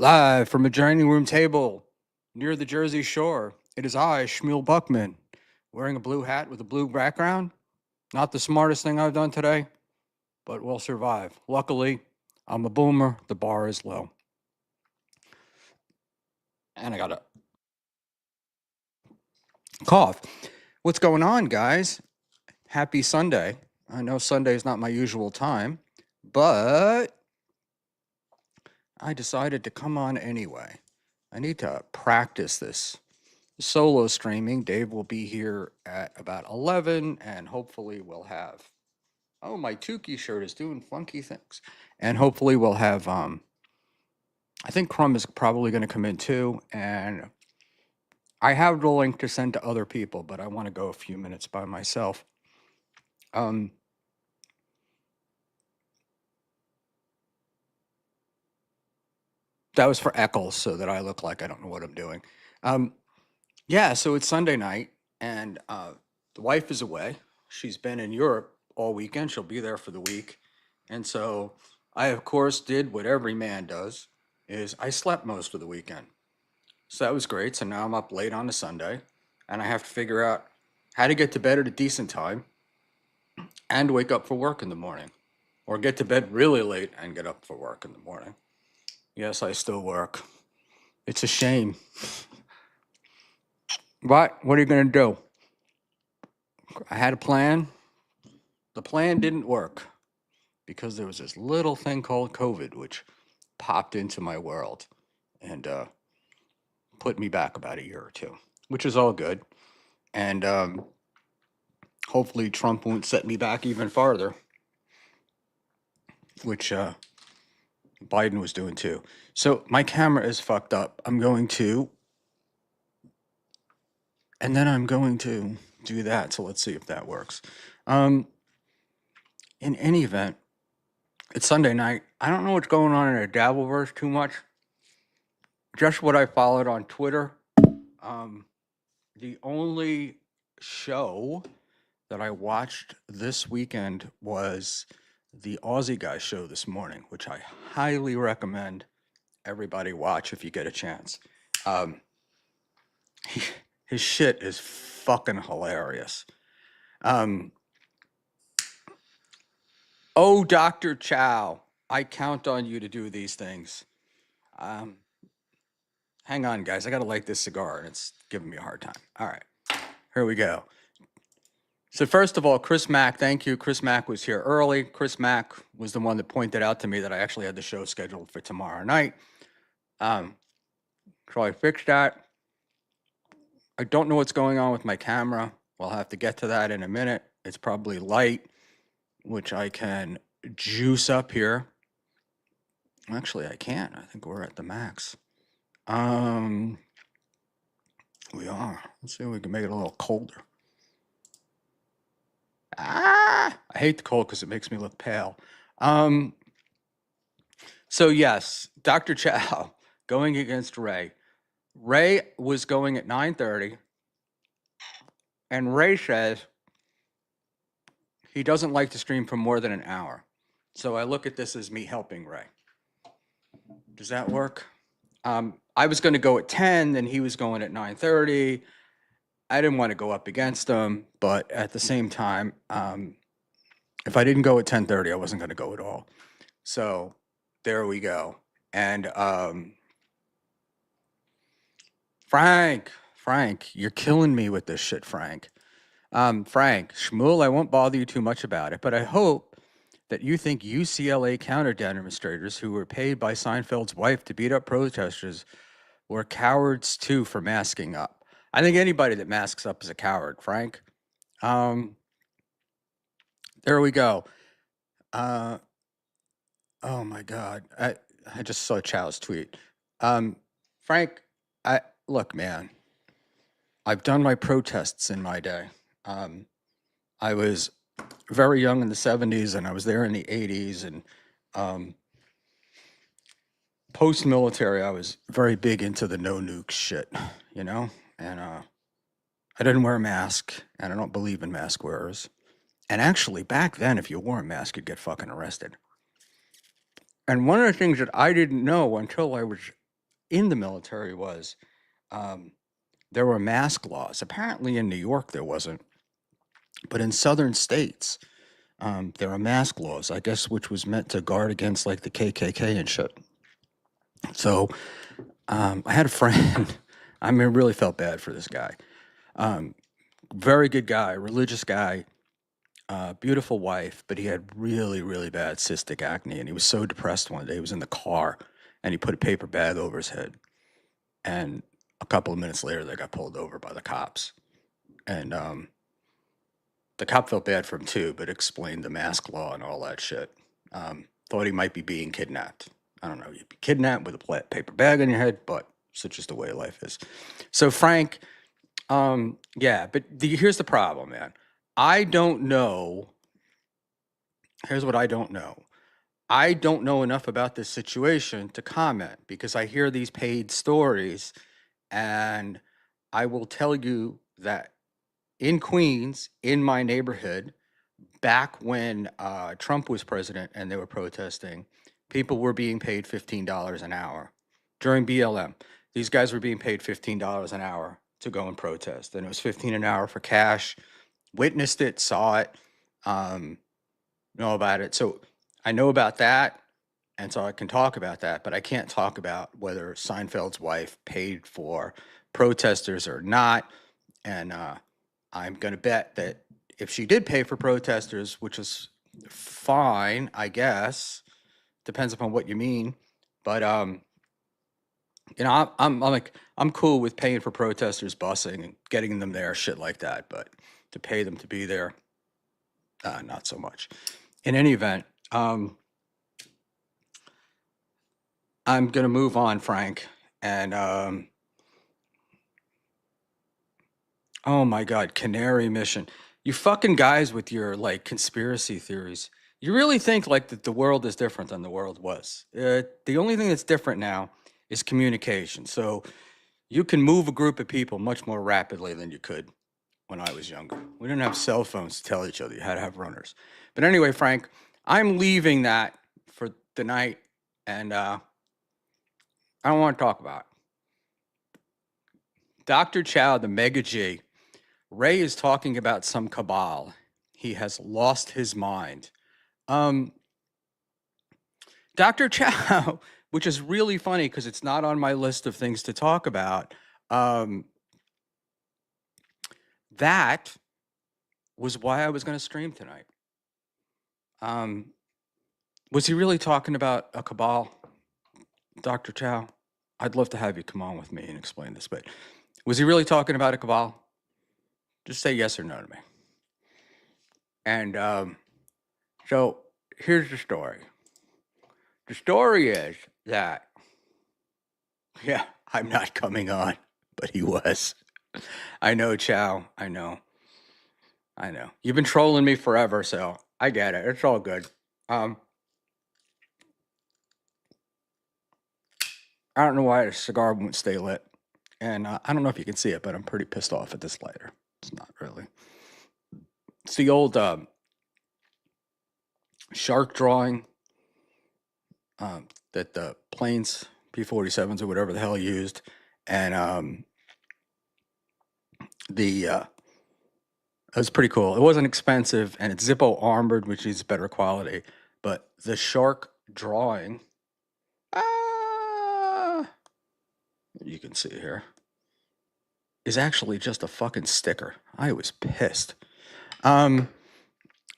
Live from a dining room table near the Jersey Shore, it is I, Schmuel Buckman, wearing a blue hat with a blue background. Not the smartest thing I've done today, but we'll survive. Luckily, I'm a boomer. The bar is low. And I got a cough. What's going on, guys? Happy Sunday. I know Sunday is not my usual time, but I decided to come on anyway. I need to practice this solo streaming. Dave will be here at about 11, and hopefully we'll have. Oh, my Tukey shirt is doing funky things. And hopefully we'll have. I think Crumb is probably going to come in too, and I have the link to send to other people, but I want to go a few minutes by myself. Um, that was for Eccles, so that I look like I don't know what I'm doing. Yeah, so it's Sunday night, and the wife is away. She's been in Europe all weekend. She'll be there for the week. And so I, of course, did what every man does, is I slept most of the weekend. So that was great. So now I'm up late on a Sunday, and I have to figure out how to get to bed at a decent time and wake up for work in the morning, or get to bed really late and get up for work in the morning. Yes, I still work. It's a shame. But what are you going to do? I had a plan. The plan didn't work because there was this little thing called COVID, which popped into my world and put me back about a year or two, which is all good. And hopefully Trump won't set me back even farther, which Biden was doing too. So my camera is fucked up. I'm going to do that. So let's see if that works. In any event, it's Sunday night. I don't know what's going on in the Dabbleverse too much. Just what I followed on Twitter. The only show that I watched this weekend was the Aussie Guy show this morning, which I highly recommend everybody watch if you get a chance. His shit is fucking hilarious. Oh, Dr. Chow, I count on you to do these things. Hang on, guys. I got to light this cigar, and it's giving me a hard time. All right. Here we go. So first of all, Chris Mack, thank you. Chris Mack was here early. Chris Mack was the one that pointed out to me that I actually had the show scheduled for tomorrow night. So I fixed that. I don't know what's going on with my camera. We'll have to get to that in a minute. It's probably light, which I can juice up here. Actually, I can't. I think we're at the max. We are. Let's see if we can make it a little colder. I hate the cold because it makes me look pale. So yes, Dr. Chow going against Ray. Ray was going at 9:30, and Ray says he doesn't like to stream for more than an hour. So I look at this as me helping Ray. Does that work? I was going to go at 10, then he was going at 9:30. I didn't want to go up against him, but at the same time, if I didn't go at 10:30, I wasn't going to go at all. So there we go. And Frank, you're killing me with this shit, Frank. Frank, Schmuel, I won't bother you too much about it, but I hope that you think UCLA counter demonstrators who were paid by Seinfeld's wife to beat up protesters were cowards too for masking up. I think anybody that masks up is a coward, Frank. There we go. Oh my God. I just saw Chow's tweet. Frank, look, man, I've done my protests in my day. I was very young in the 70s and I was there in the 80s, and post-military, I was very big into the no nuke shit, you know? And I didn't wear a mask, and I don't believe in mask wearers. And actually, back then, if you wore a mask, you'd get fucking arrested. And one of the things that I didn't know until I was in the military was there were mask laws. Apparently in New York there wasn't, but in southern states, there are mask laws, I guess, which was meant to guard against like the KKK and shit. So I had a friend. I mean, really felt bad for this guy. Very good guy, religious guy, beautiful wife, but he had really, really bad cystic acne, and he was so depressed one day. He was in the car, and he put a paper bag over his head, and a couple of minutes later, they got pulled over by the cops. And the cop felt bad for him too, but explained the mask law and all that shit. Thought he might be being kidnapped. I don't know. You'd be kidnapped with a paper bag on your head, but such is the way life is. So Frank, yeah, but here's the problem, man. I don't know. Here's what I don't know. I don't know enough about this situation to comment because I hear these paid stories, and I will tell you that in Queens, in my neighborhood, back when Trump was president and they were protesting, people were being paid $15 an hour during BLM. These guys were being paid $15 an hour to go and protest, and it was $15 an hour for cash. Witnessed it, saw it, know about it. So I know about that, And so I can talk about that, but I can't talk about whether Seinfeld's wife paid for protesters or not. And I'm going to bet that if she did pay for protesters, which is fine, I guess, depends upon what you mean. But I'm like, I'm cool with paying for protesters busing and getting them there, shit like that. But to pay them to be there, not so much. In any event, I'm gonna move on, Frank. And oh my God, Canary Mission. You fucking guys with your like conspiracy theories. You really think like that the world is different than the world was. The only thing that's different now is communication. So you can move a group of people much more rapidly than you could when I was younger. We didn't have cell phones to tell each other. You had to have runners. But anyway, Frank, I'm leaving that for the night, and I don't want to talk about it. Dr. Chow, the Mega G, Ray is talking about some cabal. He has lost his mind. Dr. Chow, which is really funny because it's not on my list of things to talk about. That was why I was going to stream tonight. Was he really talking about a cabal, Dr. Chow? I'd love to have you come on with me and explain this, but was he really talking about a cabal? Just say yes or no to me. And so here's the story. The story is that, yeah, I'm not coming on, but he was. I know, Chow. I know. You've been trolling me forever, so I get it. It's all good. I don't know why the cigar won't stay lit. And I don't know if you can see it, but I'm pretty pissed off at this lighter. It's not really. It's the old shark drawing that the planes, P-47s or whatever the hell used. And it was pretty cool. It wasn't expensive, and it's Zippo armored, which is better quality. But the shark drawing, you can see here, is actually just a fucking sticker. I was pissed. In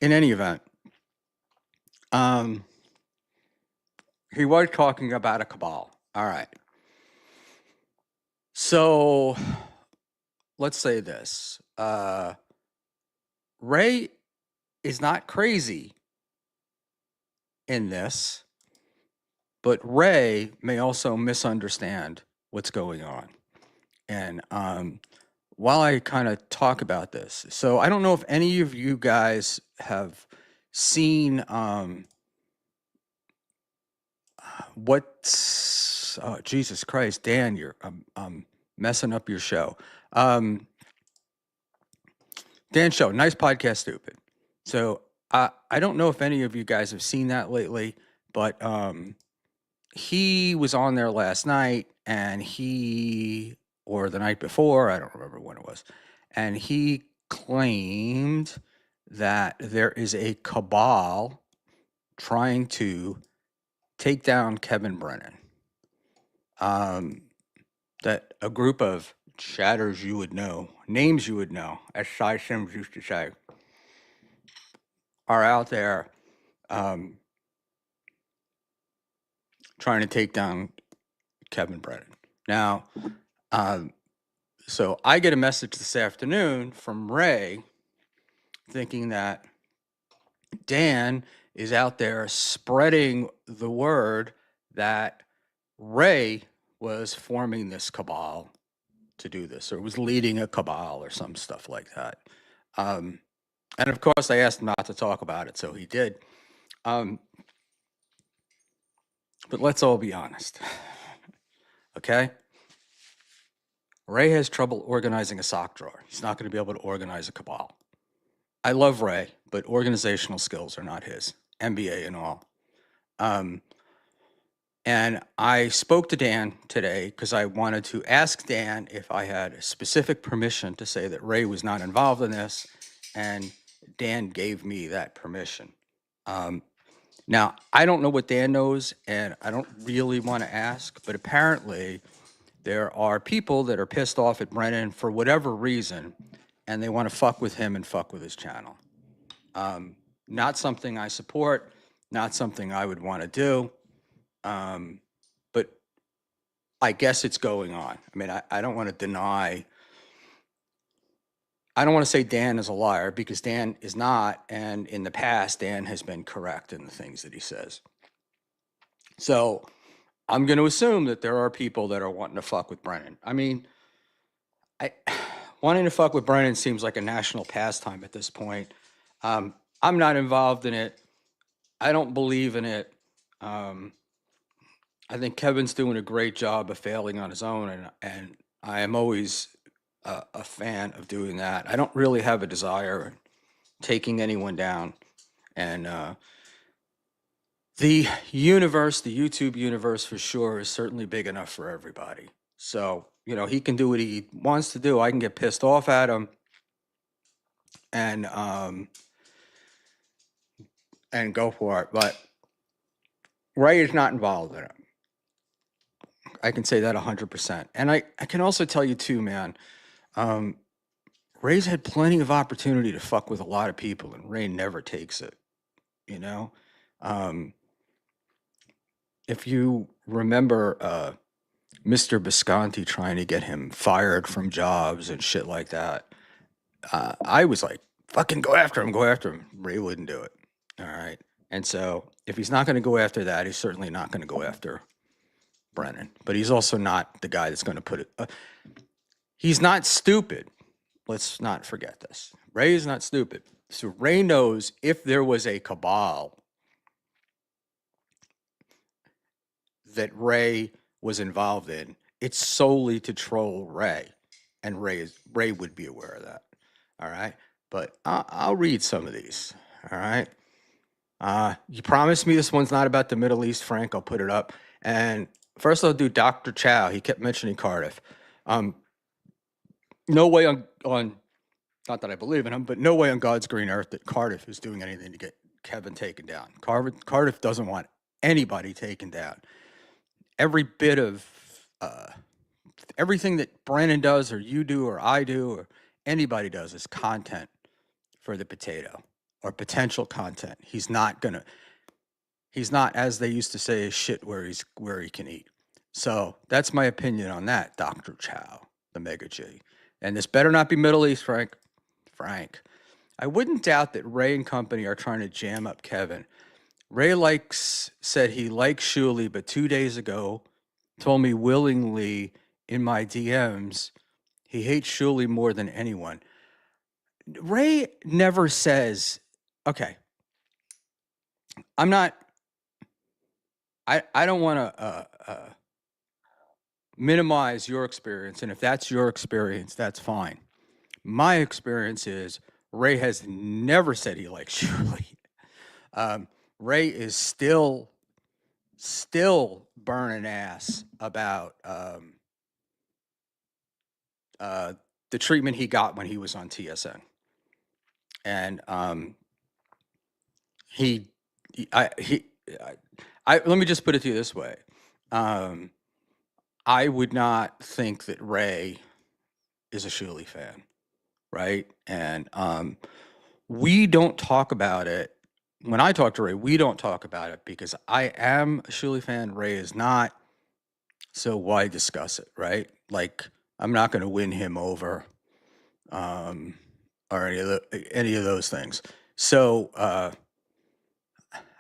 any event, he was talking about a cabal. All right. So let's say this. Ray is not crazy in this, but Ray may also misunderstand what's going on. And while I kind of talk about this, so I don't know if any of you guys have seen what's Jesus Christ, Dan, you're messing up your show. Dan show, nice podcast, stupid. So I don't know if any of you guys have seen that lately, but he was on there last night, and or the night before, I don't remember when it was, and he claimed that there is a cabal trying to take down Kevin Brennan. That a group of chatters you would know, names you would know, as Cy Sims used to say, are out there trying to take down Kevin Brennan. Now, so I get a message this afternoon from Ray thinking that Dan is out there spreading the word that Ray was forming this cabal to do this, or was leading a cabal or some stuff like that. And of course, I asked him not to talk about it, so he did. But let's all be honest, okay? Ray has trouble organizing a sock drawer. He's not going to be able to organize a cabal. I love Ray, but organizational skills are not his, MBA and all. And I spoke to Dan today because I wanted to ask Dan if I had specific permission to say that Ray was not involved in this, and Dan gave me that permission. Now, I don't know what Dan knows, and I don't really want to ask, but apparently there are people that are pissed off at Brennan for whatever reason, and they want to fuck with him and fuck with his channel. Not something I support, not something I would want to do, but I guess it's going on. I mean, I don't want to deny. I don't want to say Dan is a liar because Dan is not, and in the past, Dan has been correct in the things that he says. So I'm going to assume that there are people that are wanting to fuck with Brennan. I mean, wanting to fuck with Brennan seems like a national pastime at this point. I'm not involved in it. I don't believe in it. I think Kevin's doing a great job of failing on his own, and I am always a fan of doing that. I don't really have a desire in taking anyone down, and the universe, the YouTube universe for sure, is certainly big enough for everybody. So he can do what he wants to do. I can get pissed off at him, and go for it. But Ray is not involved in it. I can say that 100%. And I can also tell you too, man, Ray's had plenty of opportunity to fuck with a lot of people, and Ray never takes it, you know? If you remember Mr. Bisconti trying to get him fired from jobs and shit like that, I was like, fucking go after him. Ray wouldn't do it. All right. And so if he's not going to go after that, he's certainly not going to go after Brennan. But he's also not the guy that's going to put it. He's not stupid. Let's not forget this. Ray is not stupid. So Ray knows if there was a cabal that Ray was involved in, it's solely to troll Ray. And Ray would be aware of that. All right. But I'll read some of these. All right. You promised me this one's not about the Middle East, Frank. I'll put it up. And first I'll do Dr. Chow. He kept mentioning Cardiff. No way on not that I believe in him, but no way on God's green earth that Cardiff is doing anything to get Kevin taken down. Cardiff doesn't want anybody taken down. Every bit of everything that Brandon does or you do or I do or anybody does is content for the potato or potential content. He's not, as they used to say, shit where he can eat. So that's my opinion on that, Dr. Chow, the Mega G. And this better not be Middle East, Frank. I wouldn't doubt that Ray and company are trying to jam up Kevin. Ray said he likes Schmuel, but 2 days ago told me willingly in my DMs he hates Schmuel more than anyone. Ray never says, okay, I'm not, I don't want to minimize your experience. And if that's your experience, that's fine. My experience is Ray has never said he likes Schmuel. Ray is still burning ass about the treatment he got when he was on TSN. And let me just put it to you this way. I would not think that Ray is a Schmuel fan, right? And we don't talk about it. When I talk to Ray, we don't talk about it because I am a Schmuel fan. Ray is not. So why discuss it, right? Like, I'm not going to win him over or any of those things. So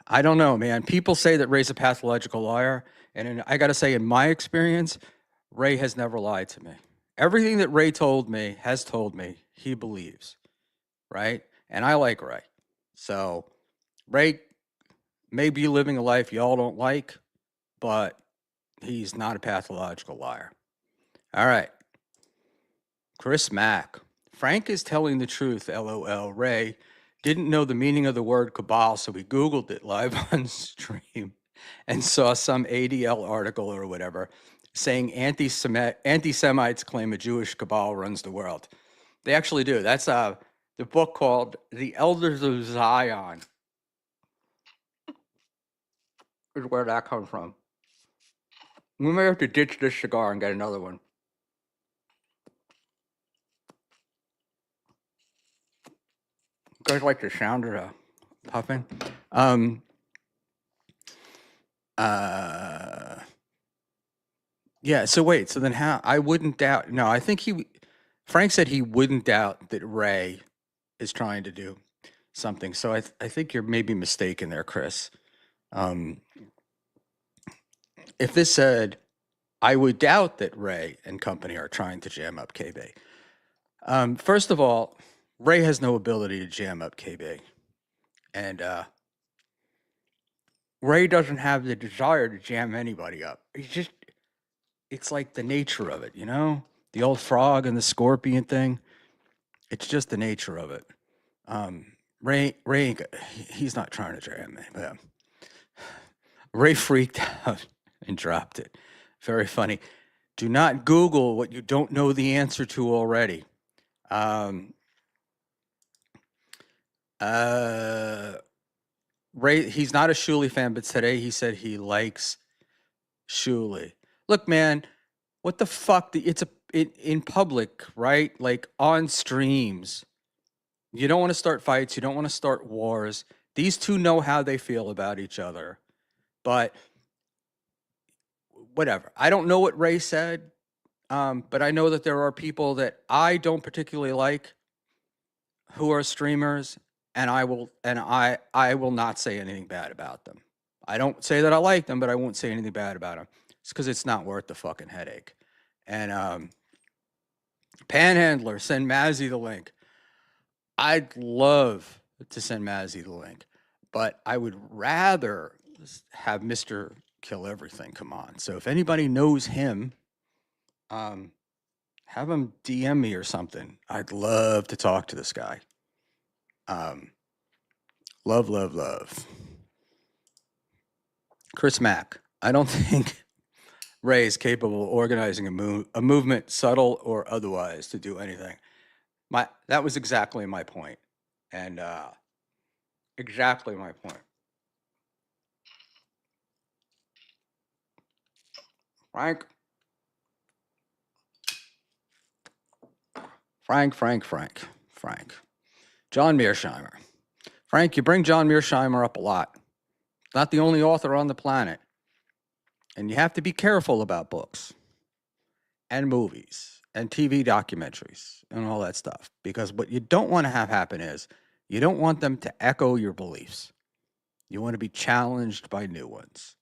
I don't know, man. People say that Ray's a pathological liar. And I got to say, in my experience, Ray has never lied to me. Everything that Ray has told me, he believes, right? And I like Ray. So Ray may be living a life y'all don't like, but he's not a pathological liar. All right. Chris Mack. Frank is telling the truth, LOL. Ray didn't know the meaning of the word cabal, so he Googled it live on stream and saw some ADL article or whatever saying anti-Semites claim a Jewish cabal runs the world. They actually do. That's the book called The Elders of Zion. is where that comes from. We may have to ditch this cigar and get another one. You guys like the sound of the puffing? Um, uh, yeah. So wait. So then, how? I wouldn't doubt. No, I think Frank said he wouldn't doubt that Ray is trying to do something. So I think you're maybe mistaken there, Chris. Um, if this said, I would doubt that Ray and company are trying to jam up KB. First of all, Ray has no ability to jam up KB. And Ray doesn't have the desire to jam anybody up. It's like the nature of it, you know? The old frog and the scorpion thing. It's just the nature of it. Ray, he's not trying to jam me. But, Ray freaked out and dropped it. Very funny. Do not Google what you don't know the answer to already. Ray, he's not a Schmuel fan, but today he said he likes Schmuel. Look, man, what the fuck? It's in public, right? Like on streams. You don't want to start fights. You don't want to start wars. These two know how they feel about each other. But whatever. I don't know what Ray said, but I know that there are people that I don't particularly like who are streamers, and I will not say anything bad about them. I don't say that I like them, but I won't say anything bad about them. It's because it's not worth the fucking headache. And Panhandler, send Mazzy the link. I'd love to send Mazzy the link, but I would rather have Mr. Kill Everything come on. So if anybody knows him, have him DM me or something. I'd love to talk to this guy. Love, love, love. Chris Mack. I don't think Ray is capable of organizing a movement, subtle or otherwise, to do anything. That was exactly my point, and exactly my point. Frank, John Mearsheimer. Frank, you bring John Mearsheimer up a lot. Not the only author on the planet, and you have to be careful about books and movies and TV documentaries and all that stuff, because what you don't want to have happen is you don't want them to echo your beliefs. You want to be challenged by new ones.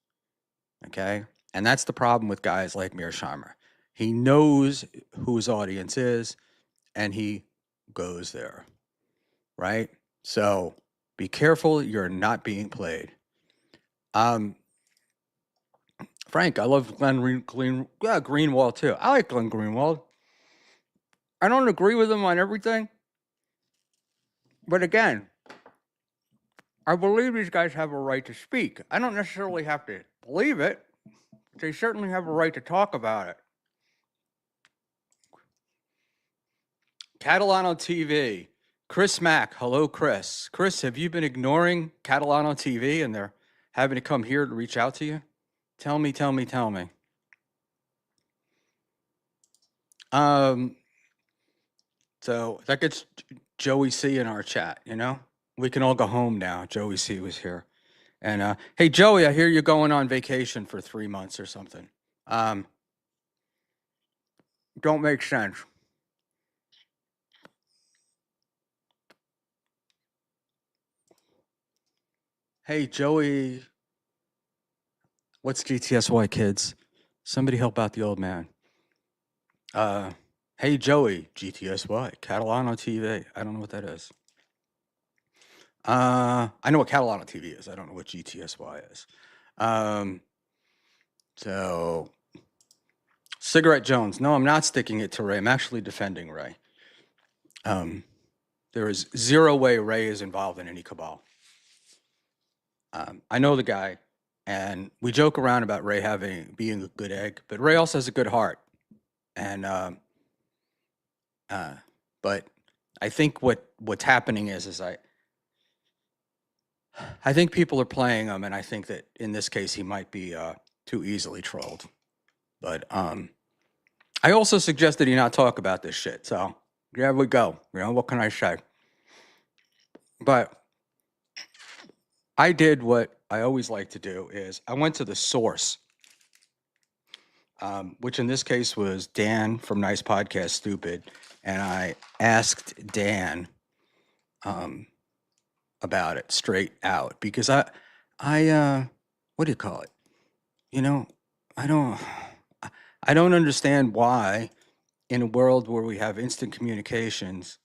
Okay? And that's the problem with guys like Mearsheimer. He knows who his audience is and he goes there. Right? So be careful you're not being played. Frank, I love Glenn Greenwald too. I like Glenn Greenwald. I don't agree with him on everything. But again, I believe these guys have a right to speak. I don't necessarily have to believe it. They certainly have a right to talk about it. Catalano TV. Chris Mack. Hello, Chris. Chris, have you been ignoring Catalano TV and they're having to come here to reach out to you? Tell me. So that gets Joey C in our chat, you know? We can all go home now. Joey C was here. And hey, Joey, I hear you're going on vacation for 3 months or something. Don't make sense. Hey, Joey, what's GTSY, kids? Somebody help out the old man. Hey, Joey, GTSY, Catalano TV. I don't know what that is. I know what Catalano TV is. I don't know what GTSY is. So, Cigarette Jones. No, I'm not sticking it to Ray. I'm actually defending Ray. There is zero way Ray is involved in any cabal. I know the guy, and we joke around about Ray being a good egg, but Ray also has a good heart. And but I think what's happening is I think people are playing him, and I think that in this case he might be too easily trolled. But I also suggested he not talk about this shit. So there we go. You know, what can I say? But I did what I always like to do is I went to the source, which in this case was Dan from Nice Podcast Stupid, and I asked Dan about it straight out because what do you call it? You know, I don't, I don't understand why in a world where we have instant communications,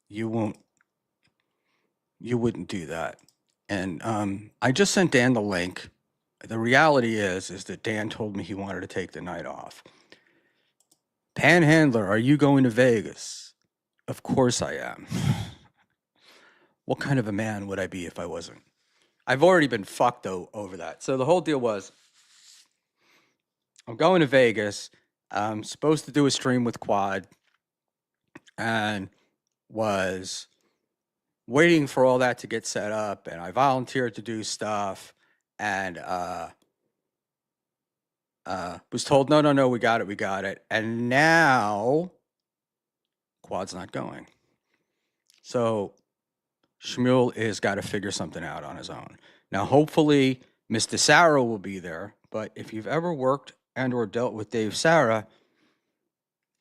you wouldn't do that. And I just sent Dan the link. The reality is that Dan told me he wanted to take the night off. Panhandler, are you going to Vegas? Of course I am. What kind of a man would I be if I wasn't? I've already been fucked over that. So the whole deal was, I'm going to Vegas. I'm supposed to do a stream with Quad, and was waiting for all that to get set up, and I volunteered to do stuff, and was told, no, we got it. And now Quad's not going. So Schmuel is got to figure something out on his own. Now, hopefully, Mr. Sarah will be there, but if you've ever worked and or dealt with Dave Sarah,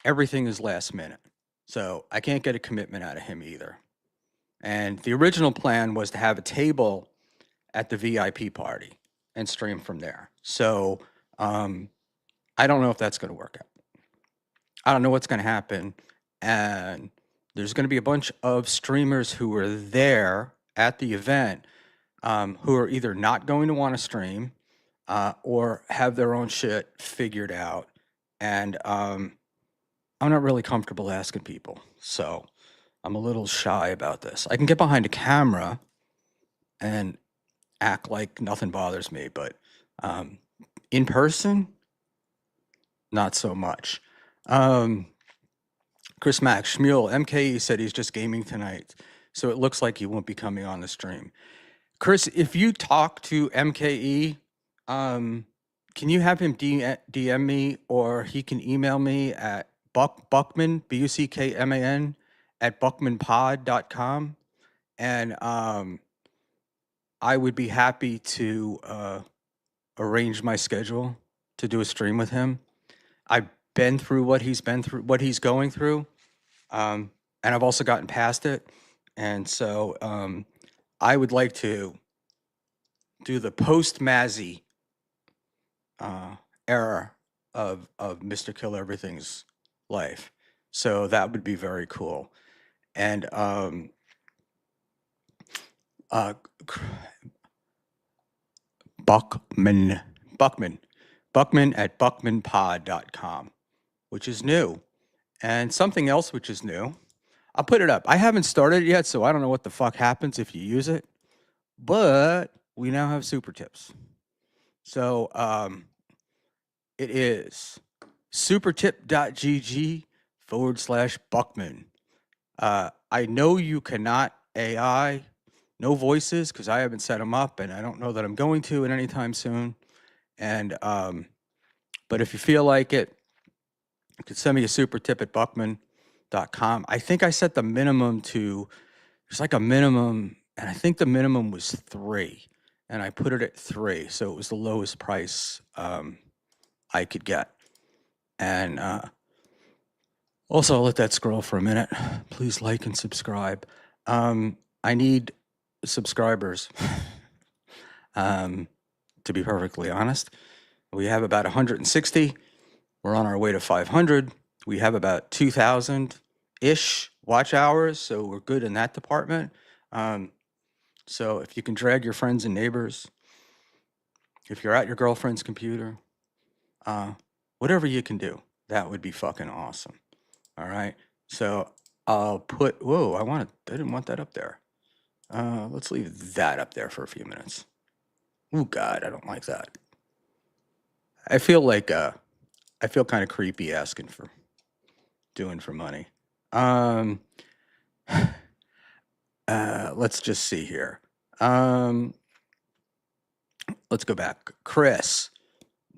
everything is last minute. So I can't get a commitment out of him either. And the original plan was to have a table at the VIP party and stream from there. So I don't know if that's going to work out. I don't know what's going to happen. And there's going to be a bunch of streamers who were there at the event who are either not going to want to stream or have their own shit figured out. And I'm not really comfortable asking people. So I'm a little shy about this. I can get behind a camera and act like nothing bothers me, but in person, not so much. Chris Max, Schmuel, MKE said he's just gaming tonight, so it looks like he won't be coming on the stream. Chris, if you talk to MKE, can you have him DM me, or he can email me at Buckman, Buckman, at buckmanpod.com, and I would be happy to arrange my schedule to do a stream with him. I've been through what he's going through, and I've also gotten past it. And so I would like to do the post-Mazzy era of Mr. Kill Everything's life. So that would be very cool. And Buckman at buckmanpod.com, which is new. And something else which is new, I'll put it up. I haven't started it yet, so I don't know what the fuck happens if you use it. But we now have super tips. So it is supertip.gg/Buckman. I know you cannot AI, no voices, because I haven't set them up, and I don't know that I'm going to at any time soon. And but if you feel like it, you can send me a super tip at buckman.com. I think I set the minimum to, there's like a minimum, and I think the minimum was 3, and I put it at 3, so it was the lowest price I could get. And also, I'll let that scroll for a minute. Please like and subscribe. I need subscribers, to be perfectly honest. We have about 160. We're on our way to 500. We have about 2,000-ish watch hours, so we're good in that department. So if you can drag your friends and neighbors, if you're at your girlfriend's computer, whatever you can do, that would be fucking awesome. All right. So I'll put, I didn't want that up there. Let's leave that up there for a few minutes. Oh God, I don't like that. I feel like, I feel kind of creepy asking for doing for money. Let's just see here. Let's go back. Chris,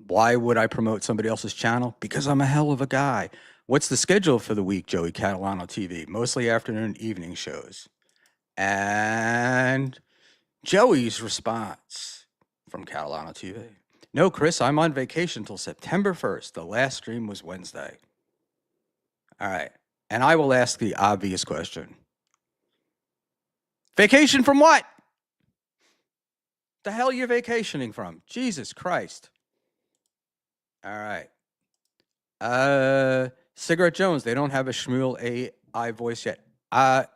why would I promote somebody else's channel? Because I'm a hell of a guy. What's the schedule for the week, Joey Catalano TV? Mostly afternoon, evening shows. And Joey's response from Catalano TV. No, Chris, I'm on vacation till September 1st. The last stream was Wednesday. All right. And I will ask the obvious question. Vacation from what? The hell are you vacationing from? Jesus Christ. All right. Cigarette Jones, they don't have a Schmuel AI voice yet. I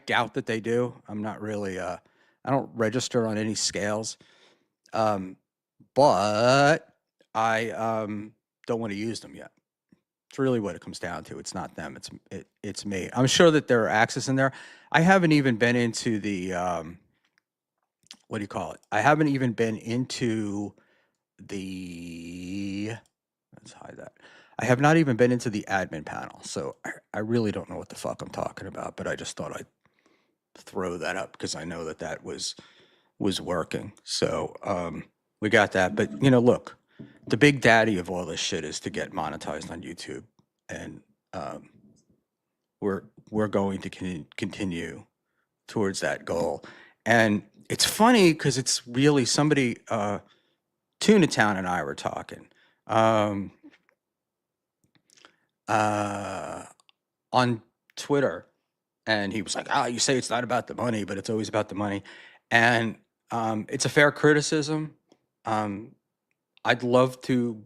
doubt that they do. I'm not really I don't register on any scales. But I don't want to use them yet. It's really what it comes down to. It's not them. It's me. I'm sure that there are access in there. I haven't even been into the what do you call it? I haven't even been into the let's hide that. I have not even been into the admin panel, so I really don't know what the fuck I'm talking about. But I just thought I'd throw that up because I know that that was working. So we got that. But look, the big daddy of all this shit is to get monetized on YouTube, and we're going to continue towards that goal. And it's funny because it's really somebody. Tuna Town and I were talking on Twitter, and he was like, "Ah, you say it's not about the money, but it's always about the money," and it's a fair criticism. I'd love to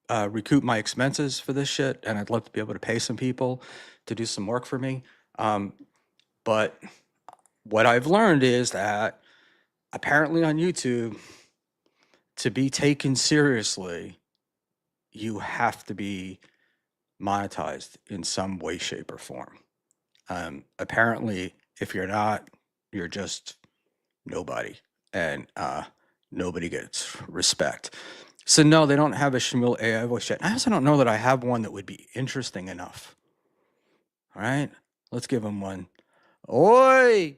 recoup my expenses for this shit, and I'd love to be able to pay some people to do some work for me. But what I've learned is that apparently on YouTube, to be taken seriously, you have to be monetized in some way, shape, or form. Apparently, if you're not, you're just nobody, and nobody gets respect. So no, they don't have a Schmuel AI voice yet. I also don't know that I have one that would be interesting enough. All right, let's give him one. Oi,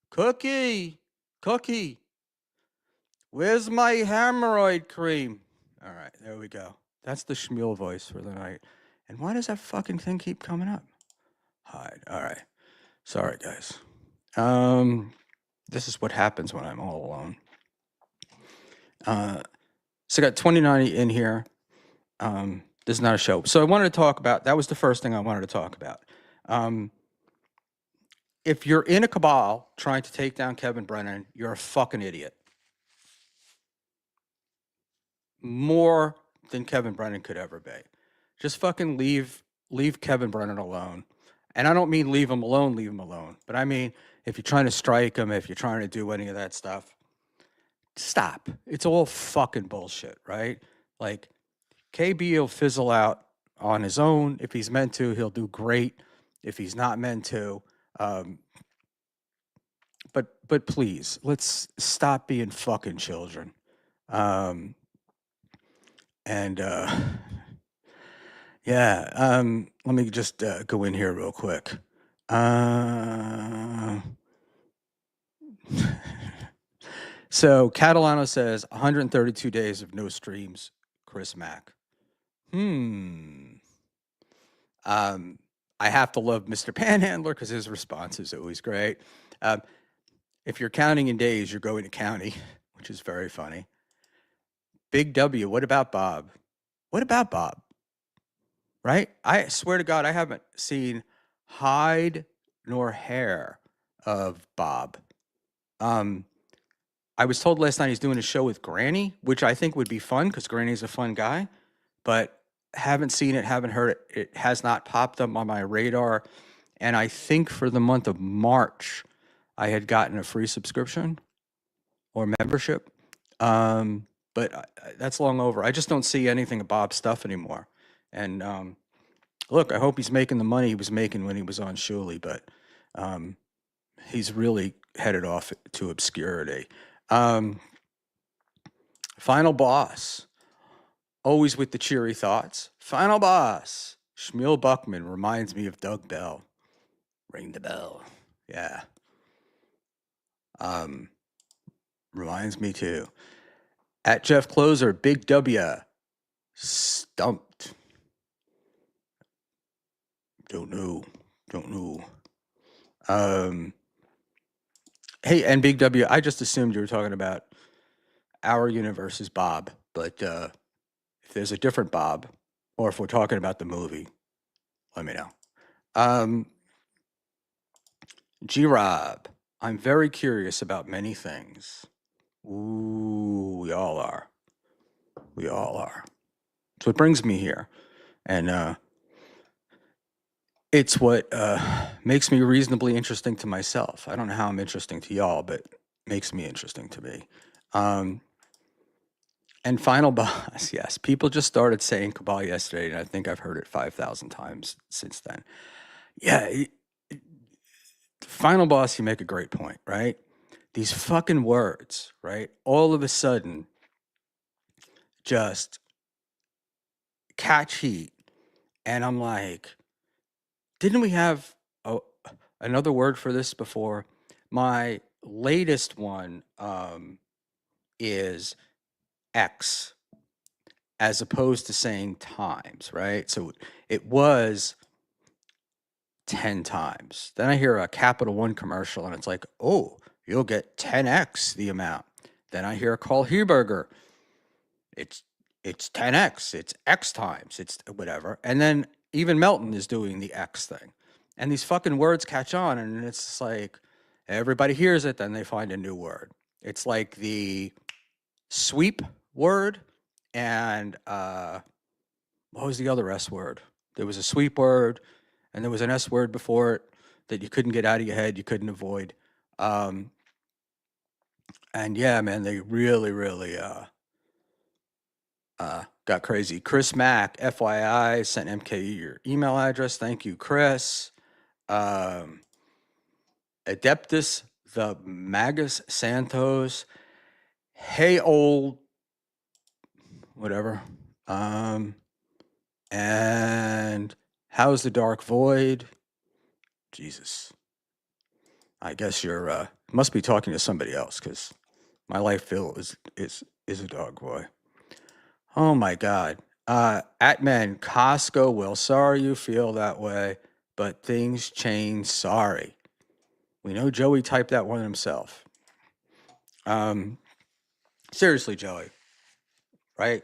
Cookie, where's my hemorrhoid cream? All right, there we go. That's the Schmuel voice for the night. And why does that fucking thing keep coming up? Hide. All right. Sorry, guys. This is what happens when I'm all alone. So I got 2090 in here. This is not a show. So I wanted to talk about, that was the first thing I wanted to talk about. If you're in a cabal trying to take down Kevin Brennan, you're a fucking idiot. More than Kevin Brennan could ever be. Just fucking leave Kevin Brennan alone. And I don't mean leave him alone. But I mean, if you're trying to strike him, if you're trying to do any of that stuff, stop. It's all fucking bullshit, right? Like, KB will fizzle out on his own. If he's meant to, he'll do great. If he's not meant to, but please, let's stop being fucking children. Yeah, let me just go in here real quick. So Catalano says 132 days of no streams, Chris Mack. I have to love Mr. Panhandler because his response is always great. If you're counting in days, you're going to county, which is very funny. Big W, what about Bob? What about Bob? Right? I swear to God, I haven't seen hide nor hair of Bob. I was told last night he's doing a show with Granny, which I think would be fun because Granny's a fun guy, but haven't seen it, haven't heard it. It has not popped up on my radar. And I think for the month of March, I had gotten a free subscription or membership. But that's long over. I just don't see anything of Bob's stuff anymore. And look, I hope he's making the money he was making when he was on Shuley, but he's really headed off to obscurity. Final boss, always with the cheery thoughts. Final boss, Schmuel Buckman reminds me of Doug Bell. Ring the bell. Yeah. Reminds me too. At Jeff Closer, Big W. Stumped. Don't know. Don't know. Um, hey, and Big W, I just assumed you were talking about our universe's Bob, but if there's a different Bob, or if we're talking about the movie, let me know. G Rob, I'm very curious about many things. Ooh, we all are. We all are. So it brings me here. And it's what makes me reasonably interesting to myself. I don't know how I'm interesting to y'all, but makes me interesting to me. And final boss, yes. People just started saying Cabal yesterday, and I think I've heard it 5,000 times since then. Yeah, final boss, you make a great point, right? These fucking words, right? All of a sudden, just catch heat. And I'm like, didn't we have another word for this before? My latest one is X as opposed to saying times, right? So it was 10 times. Then I hear a Capital One commercial and it's like, oh, you'll get 10x the amount. Then I hear a Carl Huberger. It's 10x, it's X times, it's whatever. And then even Melton is doing the X thing. And these fucking words catch on and it's just like everybody hears it, then they find a new word. It's like the sweep word and what was the other S word? There was a sweep word and there was an S word before it that you couldn't get out of your head, you couldn't avoid. And yeah, man, they really, really got crazy. Chris Mack, FYI, sent MKE your email address. Thank you, Chris. Adeptus, the Magus Santos. Hey, old, whatever. And how's the Dark Void? Jesus. I guess you're must be talking to somebody else because my life Phil is a dog boy. Oh my God. Atman Costco will. Sorry you feel that way, but things change. Sorry. We know Joey typed that one himself. Seriously, Joey, right?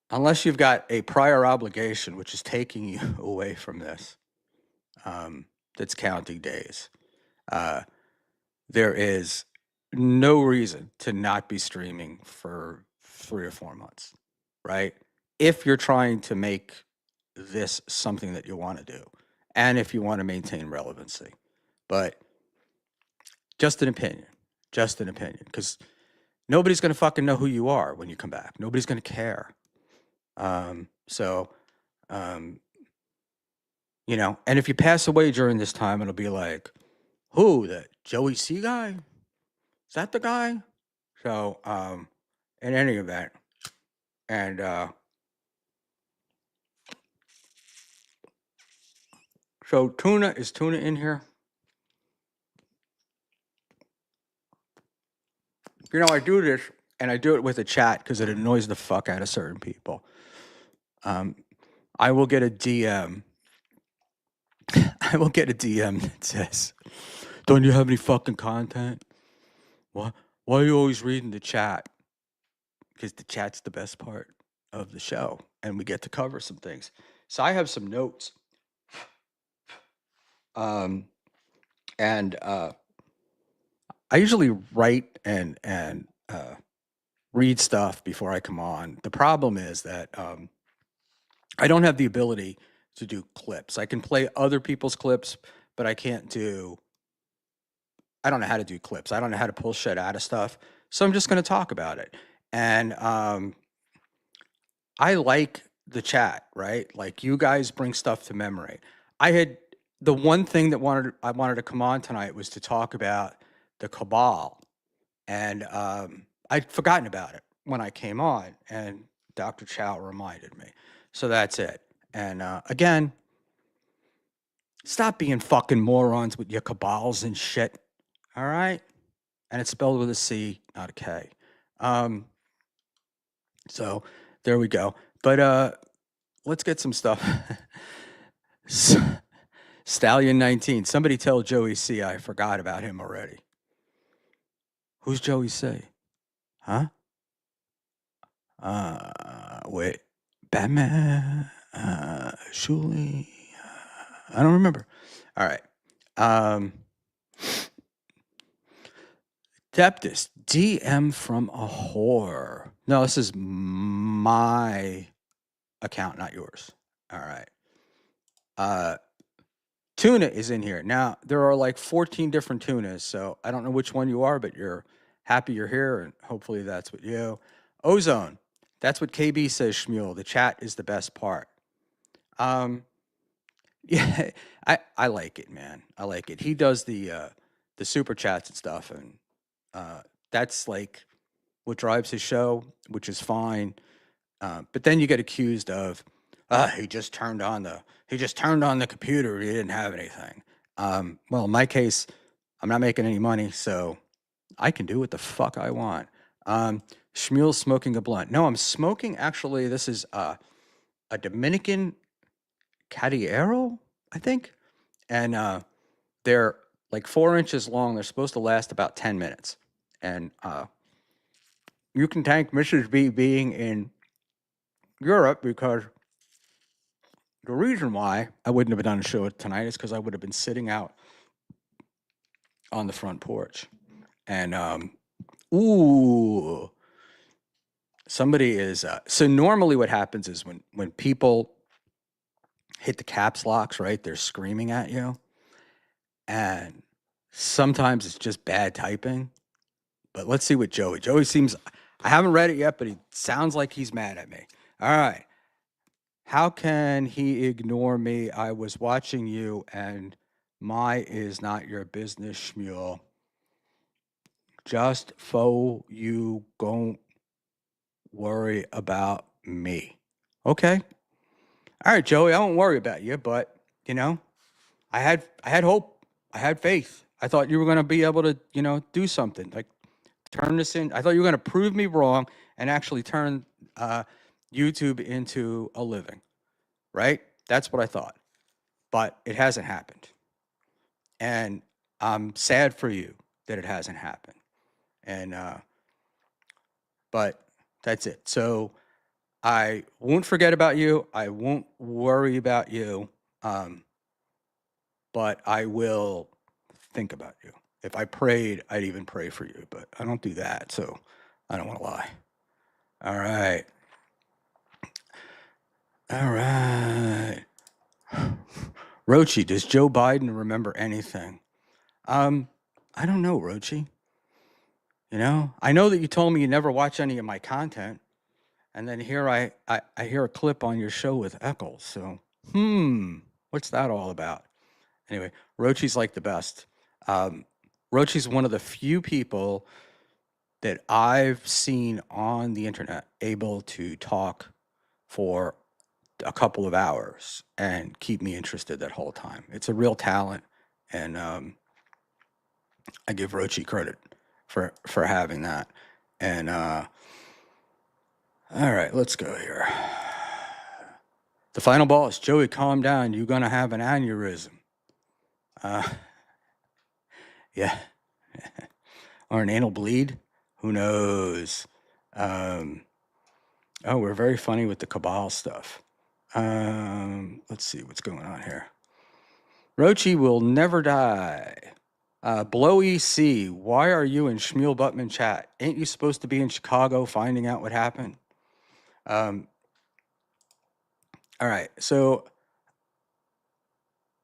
Unless you've got a prior obligation, which is taking you away from this, that's counting days. There is no reason to not be streaming for 3 or 4 months, right? If you're trying to make this something that you want to do, and if you want to maintain relevancy. But just an opinion, because nobody's going to fucking know who you are when you come back. Nobody's going to care. So, you know, and if you pass away during this time, it'll be like, who, the Joey C guy? Is that the guy? So, in any event, and so Tuna, is Tuna in here? You know, I do this, and I do it with a chat because it annoys the fuck out of certain people. I will get a DM. I will get a DM that says, "Don't you have any fucking content? Why are you always reading the chat?" Because the chat's the best part of the show, and we get to cover some things. So I have some notes. And I usually write and read stuff before I come on. The problem is that I don't have the ability to do clips. I can play other people's clips, but I can't do. I don't know how to do clips. I don't know how to pull shit out of stuff. So I'm just going to talk about it. And I like the chat, right? Like you guys bring stuff to memory. I had the one thing that I wanted to come on tonight was to talk about the Cabal, and I'd forgotten about it when I came on, and Dr. Chow reminded me. So that's it. And again, stop being fucking morons with your cabals and shit. All right? and it's spelled with a C, not a K. So there we go. But let's get some stuff. Stallion 19. Somebody tell Joey C I forgot about him already. Who's Joey C? Huh? Wait. Batman. Schmuel. I don't remember. All right. Deptus. DM from a whore. No, this is my account, not yours. All right. Tuna is in here. Now, there are like 14 different tunas, so I don't know which one you are, but you're happy you're here, and hopefully that's what you. Ozone. That's what KB says, Schmuel. The chat is the best part. Yeah, I like it, man. I like it. He does the super chats and stuff, and that's like what drives his show, which is fine. But then you get accused of, he just turned on the computer. He didn't have anything. Well, in my case, I'm not making any money, so I can do what the fuck I want. Schmuel's smoking a blunt. No, I'm smoking. Actually, this is a Dominican Cadillero, I think, and they're like 4 inches long. They're supposed to last about 10 minutes, and you can thank Mrs. B being in Europe, because the reason why I wouldn't have done a show tonight is because I would have been sitting out on the front porch. And ooh, somebody is so normally what happens is when people hit the caps locks, right? They're screaming at you. And sometimes it's just bad typing. But let's see what Joey seems, I haven't read it yet, but he sounds like he's mad at me. All right. How can he ignore me? I was watching you, and my is not your business, Schmuel. Just you don't worry about me. Okay. All right, Joey, I won't worry about you, but I had hope. I had faith. I thought you were going to be able to, do something like turn this in. I thought you were going to prove me wrong and actually turn YouTube into a living, right? That's what I thought, but it hasn't happened. And I'm sad for you that it hasn't happened. And, but that's it. So I won't forget about you. I won't worry about you. But I will think about you. If I prayed, I'd even pray for you, but I don't do that. So I don't want to lie. All right. All right. Rochi, does Joe Biden remember anything? I don't know, Rochi. I know that you told me you never watch any of my content, and then here I hear a clip on your show with Eccles. So, what's that all about? Anyway, Rochi's like the best. Rochi's one of the few people that I've seen on the internet able to talk for a couple of hours and keep me interested that whole time. It's a real talent, and I give Rochi credit for having that. And all right, let's go here. The final ball is Joey. Calm down. You're gonna have an aneurysm. Yeah, or an anal bleed. Who knows? Oh, we're very funny with the cabal stuff. Let's see what's going on here. Rochi will never die. Blow EC, why are you in Schmuel Buttman chat? Ain't you supposed to be in Chicago finding out what happened? All right, so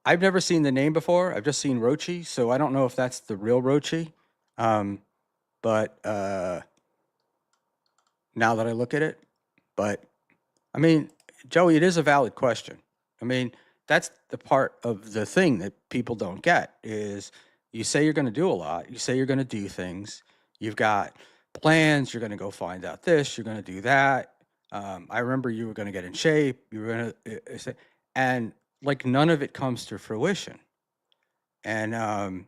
I've never seen the name before. I've just seen Rochi, so I don't know if that's the real Rochi. But now that I look at it, but I mean, Joey, it is a valid question. I mean, that's the part of the thing that people don't get is you say you're going to do a lot. You say you're going to do things. You've got plans. You're going to go find out this. You're going to do that. I remember you were going to get in shape. You were going to, and like none of it comes to fruition. And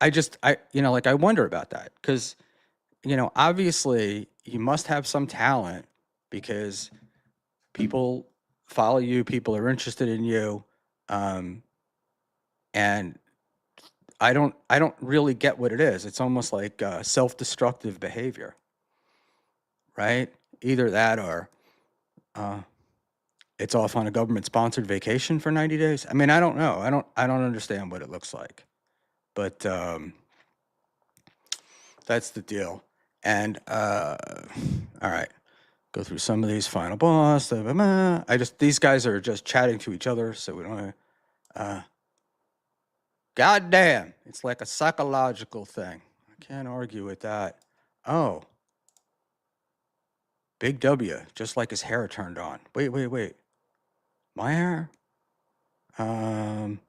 like I wonder about that because, obviously you must have some talent because people follow you, people are interested in you. Um, and I don't really get what it is. It's almost like self-destructive behavior, right? Either that or uh, it's off on a government-sponsored vacation for 90 days. I mean, I don't know. I don't understand what it looks like, but that's the deal. And all right, go through some of these final boss. These guys are just chatting to each other, so we don't. Uh, God damn, it's like a psychological thing. I can't argue with that. Oh, Big W, just like his hair turned on. Wait. My hair? Um,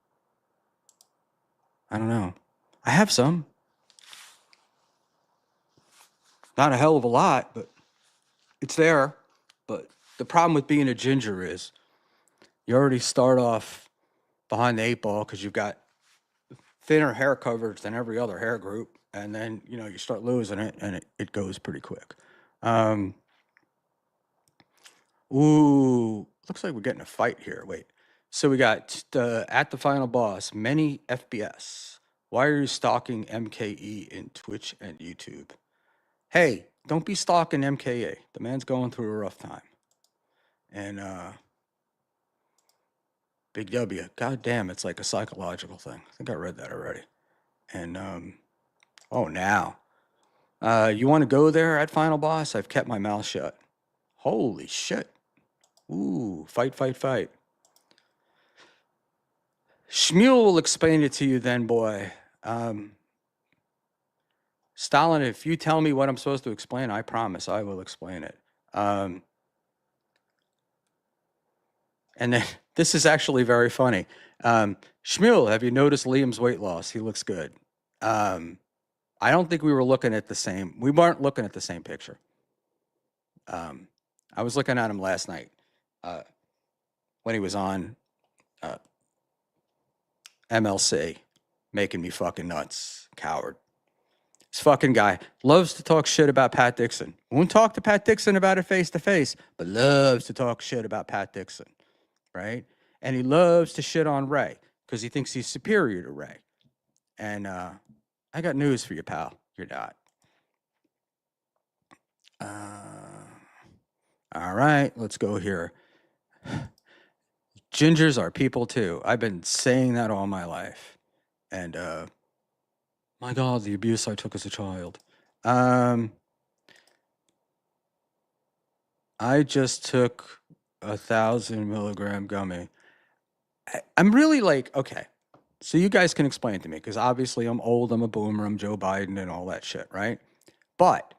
I don't know. I have some. Not a hell of a lot, but it's there. But the problem with being a ginger is you already start off behind the eight ball because you've got thinner hair coverage than every other hair group. And then, you start losing it and it goes pretty quick. Um, Ooh, looks like we're getting a fight here. Wait. So we got at the final boss, many FBS. Why are you stalking MKE in Twitch and YouTube? Hey, don't be stalking MKE. The man's going through a rough time. And Big W, god damn, it's like a psychological thing. I think I read that already. And oh, now. You want to go there at final boss? I've kept my mouth shut. Holy shit. Ooh, fight. Schmuel will explain it to you then, boy. Stalin, if you tell me what I'm supposed to explain, I promise I will explain it. And then this is actually very funny. Schmuel, have you noticed Liam's weight loss? He looks good. I don't think we weren't looking at the same picture. I was looking at him last night when he was on MLC, making me fucking nuts, coward. This fucking guy loves to talk shit about Pat Dixon. Won't talk to Pat Dixon about it face to face, but loves to talk shit about Pat Dixon, right? And he loves to shit on Ray because he thinks he's superior to Ray. And I got news for you, pal. You're not. All right, let's go here. Gingers are people too. I've been saying that all my life. And my God, the abuse I took as a child. I just took 1,000 milligram gummy. I'm really like, okay, so you guys can explain it to me because obviously I'm old, I'm a boomer, I'm Joe Biden and all that shit, right? But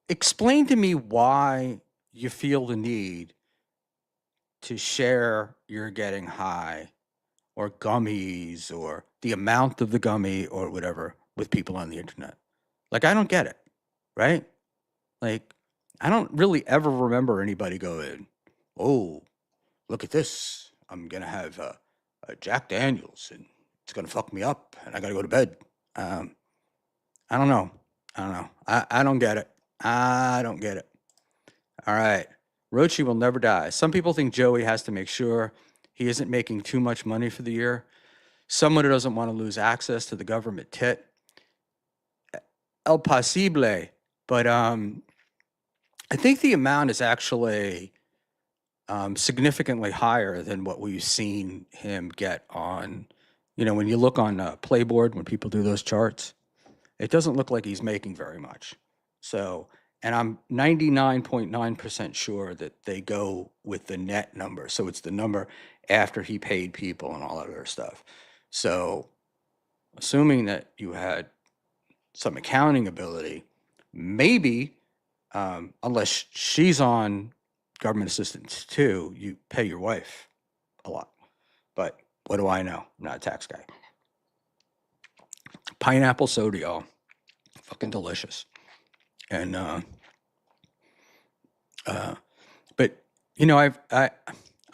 explain to me why you feel the need to share you're getting high or gummies or the amount of the gummy or whatever with people on the internet. Like, I don't get it, right? Like, I don't really ever remember anybody going, oh, look at this. I'm going to have a Jack Daniels and it's going to fuck me up and I got to go to bed. I don't know. I don't get it. I don't get it. All right. Rochi will never die. Some people think Joey has to make sure he isn't making too much money for the year. Someone who doesn't want to lose access to the government tit. El Posible. But I think the amount is actually significantly higher than what we've seen him get on, when you look on Playboard, when people do those charts, it doesn't look like he's making very much. So, and I'm 99.9% sure that they go with the net number. So it's the number after he paid people and all that other stuff. So, assuming that you had some accounting ability, maybe, unless she's on government assistance too, you pay your wife a lot. But what do I know? I'm not a tax guy. Pineapple soda, y'all. Fucking delicious. And but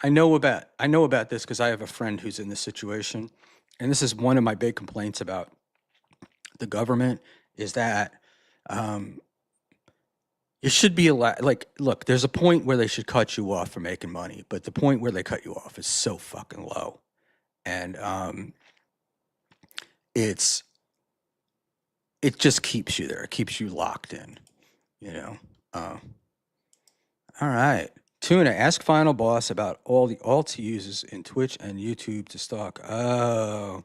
I I know about this because I have a friend who's in this situation, and this is one of my big complaints about the government is that um, it should be allowed. Like, look, there's a point where they should cut you off for making money, but the point where they cut you off is so fucking low, and it's it just keeps you there. It keeps you locked in. You know. Uh, all right. Tuna, ask Final Boss about all the alts he uses in Twitch and YouTube to stalk. Oh,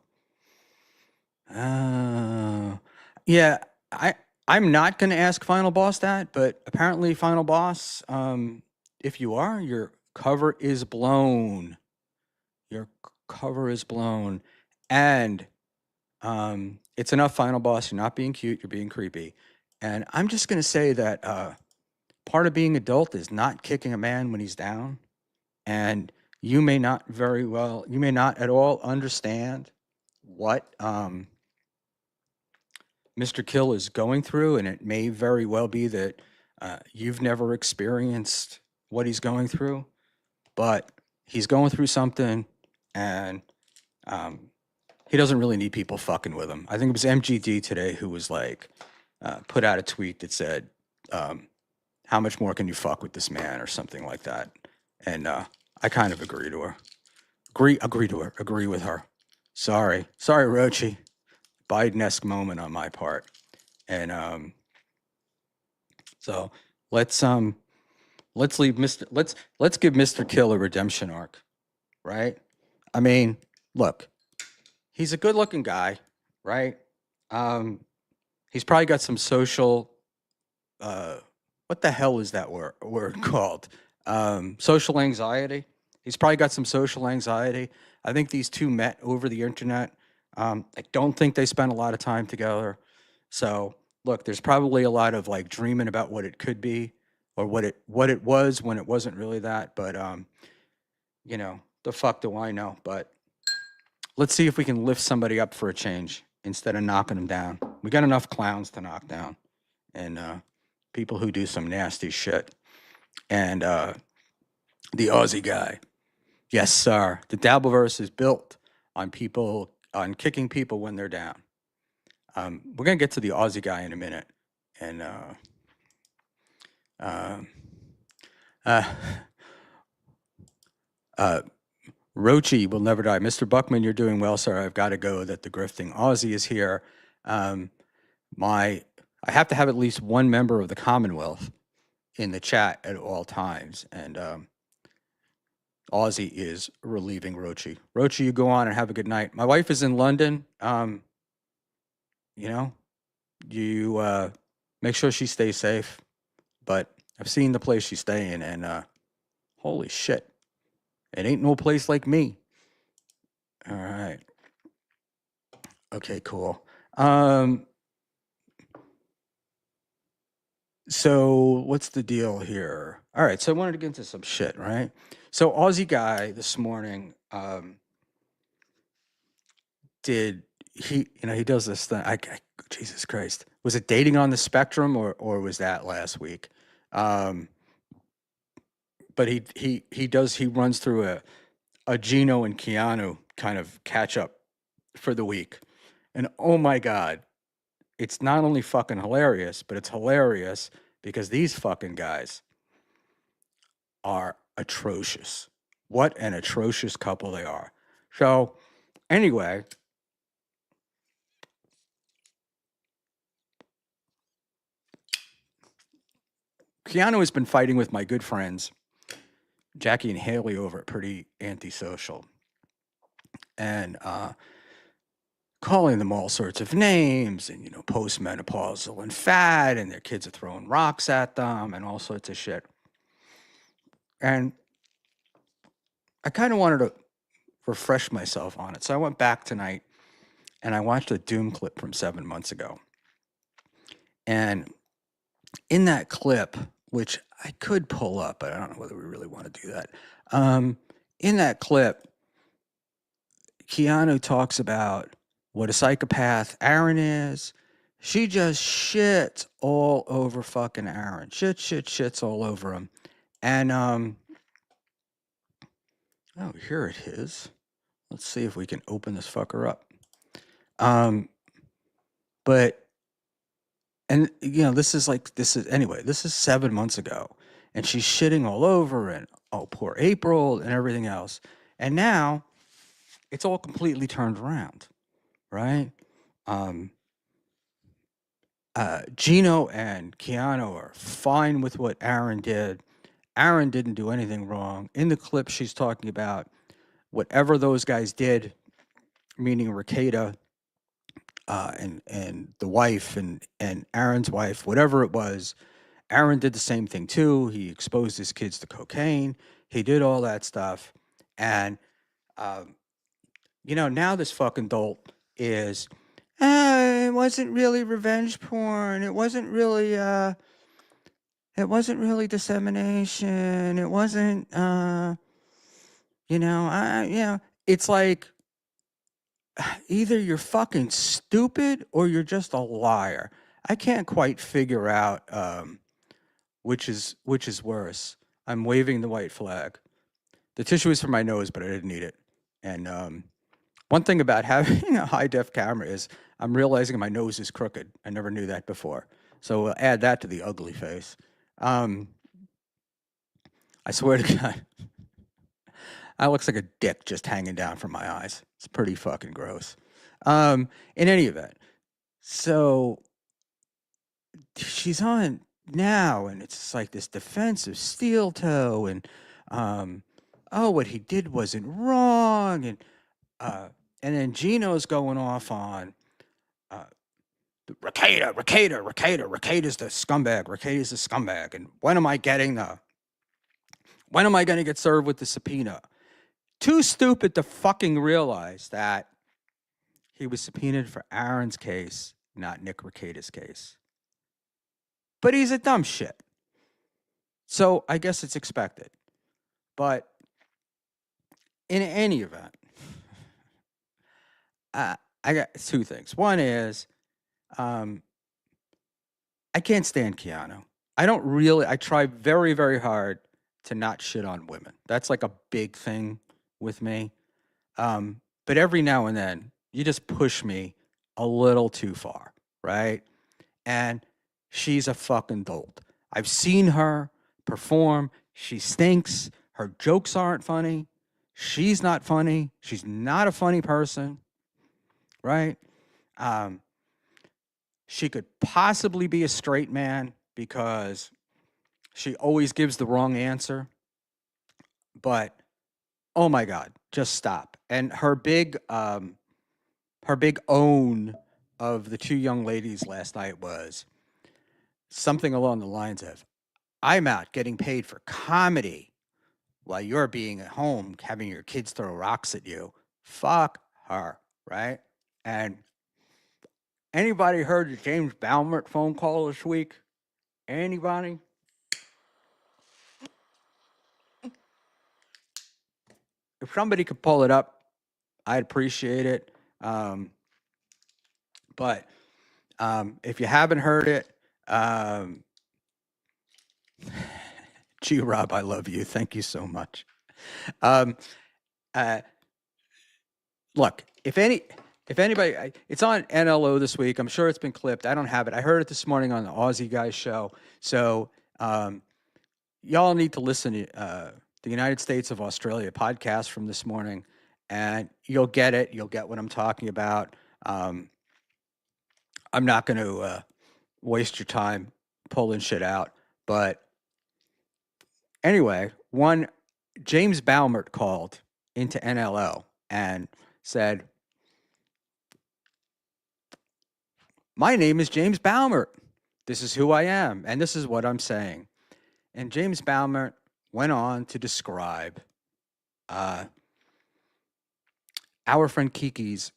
yeah. I I'm not going to ask Final Boss that, but apparently Final Boss, if you are, your cover is blown. Your cover is blown, and it's enough, Final Boss. You're not being cute. You're being creepy, and I'm just going to say that part of being adult is not kicking a man when he's down, and you may not at all understand what Mr. Kill is going through, and it may very well be that you've never experienced what he's going through, but he's going through something, and um, he doesn't really need people fucking with him. I think it was MGD today who was like, put out a tweet that said, "How much more can you fuck with this man?" or something like that, and I kind of agree to her. Agree with her. Sorry, Rochi. Biden-esque moment on my part. And so let's leave Mr. Let's give Mr. Kill a redemption arc, right? I mean, look, he's a good-looking guy, right? He's probably got some social what the hell is that word called? Social anxiety. He's probably got some social anxiety. I think these two met over the internet. I don't think they spent a lot of time together. So look, there's probably a lot of like dreaming about what it could be or what it was when it wasn't really that. But you know, the fuck do I know? But let's see if we can lift somebody up for a change instead of knocking them down. We got enough clowns to knock down, and people who do some nasty shit. And the Aussie guy, yes, sir. The Dabbleverse is built on kicking people when they're down. We're gonna get to the Aussie guy in a minute, and uh, uh, Rochi will never die. Mr. Buckman, you're doing well, sir. I've got to go. That the grifting Aussie is here. I have to have at least one member of the Commonwealth in the chat at all times, and Aussie is relieving Rochi. Rochi, you go on and have a good night. My wife is in London. You know, you make sure she stays safe. But I've seen the place she's staying, and holy shit, it ain't no place like me. All right. Okay, cool. So what's the deal here? All right, so I wanted to get into some shit, right? So Aussie guy this morning, did he? You know, he does this thing. Jesus Christ, was it dating on the spectrum or was that last week? But he runs through a Gino and Keanu kind of catch up for the week, and oh my god, it's not only fucking hilarious, but it's hilarious because these fucking guys are atrocious. What an atrocious couple they are. So, anyway, Keanu has been fighting with my good friends, Jackie and Haley, over at Pretty Antisocial, and calling them all sorts of names and, you know, postmenopausal and fat, and their kids are throwing rocks at them and all sorts of shit. And I kind of wanted to refresh myself on it. So I went back tonight and I watched a Doom clip from 7 months ago. And in that clip, which I could pull up, but I don't know whether we really want to do that. In that clip, Keanu talks about what a psychopath Aaron is. She just shits all over fucking Aaron. Shits all over him. And Oh, here it is. Let's see if we can open this fucker up. Um, but and this is anyway. This is 7 months ago, and she's shitting all over, and oh, poor April, and everything else. And now it's all completely turned around, right? Um, Gino and Keanu are fine with what Aaron did. Aaron didn't do anything wrong. In the clip, she's talking about whatever those guys did, meaning Rakeda and the wife and Aaron's wife, whatever it was. Aaron did the same thing too. He exposed his kids to cocaine. He did all that stuff, and um, now this fucking dolt is. It wasn't really revenge porn. It wasn't really dissemination. It wasn't it's like either you're fucking stupid or you're just a liar. I can't quite figure out which is worse. I'm waving the white flag. The tissue is for my nose, but I didn't need it. And one thing about having a high def camera is I'm realizing my nose is crooked. I never knew that before. So we'll add that to the ugly face. I swear to God, I looks like a dick just hanging down from my eyes. It's pretty fucking gross. In any event, so she's on now, and it's like this defensive steel toe, and what he did wasn't wrong, and then Gino's going off on Rakeda's the scumbag. Rakeda's the scumbag. And when am I going to get served with the subpoena? Too stupid to fucking realize that he was subpoenaed for Aaron's case, not Nick Rakeda's case. But he's a dumb shit. So I guess it's expected. But in any event, I got two things. One is, I can't stand Keanu. I try very, very hard to not shit on women. That's like a big thing with me. But every now and then, you just push me a little too far, right? And she's a fucking dolt. I've seen her perform. She stinks. Her jokes aren't funny. She's not funny. She's not a funny person, right? She could possibly be a straight man because she always gives the wrong answer. But oh my God, just stop. And her big own of the two young ladies last night was something along the lines of, I'm out getting paid for comedy while you're being at home having your kids throw rocks at you. Fuck her, right? And anybody heard the James Balmert phone call this week? Anybody? If somebody could pull it up, I'd appreciate it. But if you haven't heard it, G Rob, I love you. Thank you so much. Look, if anybody, it's on NLO this week. I'm sure it's been clipped. I don't have it. I heard it this morning on the Aussie Guys show. So y'all need to listen to the United States of Australia podcast from this morning, and you'll get it. You'll get what I'm talking about. I'm not going to waste your time pulling shit out. But anyway, James Balmert called into NLO and said, my name is James Balmert. This is who I am, and this is what I'm saying. And James Balmert went on to describe our friend Kiki's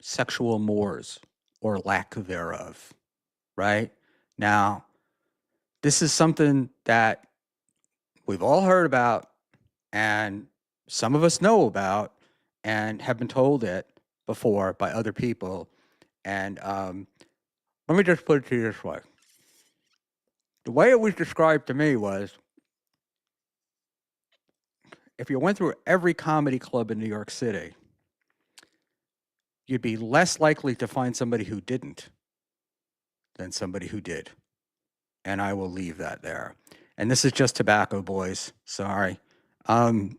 sexual mores or lack thereof, right? Now, this is something that we've all heard about, and some of us know about, and have been told it before by other people. And let me just put it to you this way. The way it was described to me was, if you went through every comedy club in New York City, you'd be less likely to find somebody who didn't than somebody who did. And I will leave that there. And this is just tobacco, boys. Sorry. Um,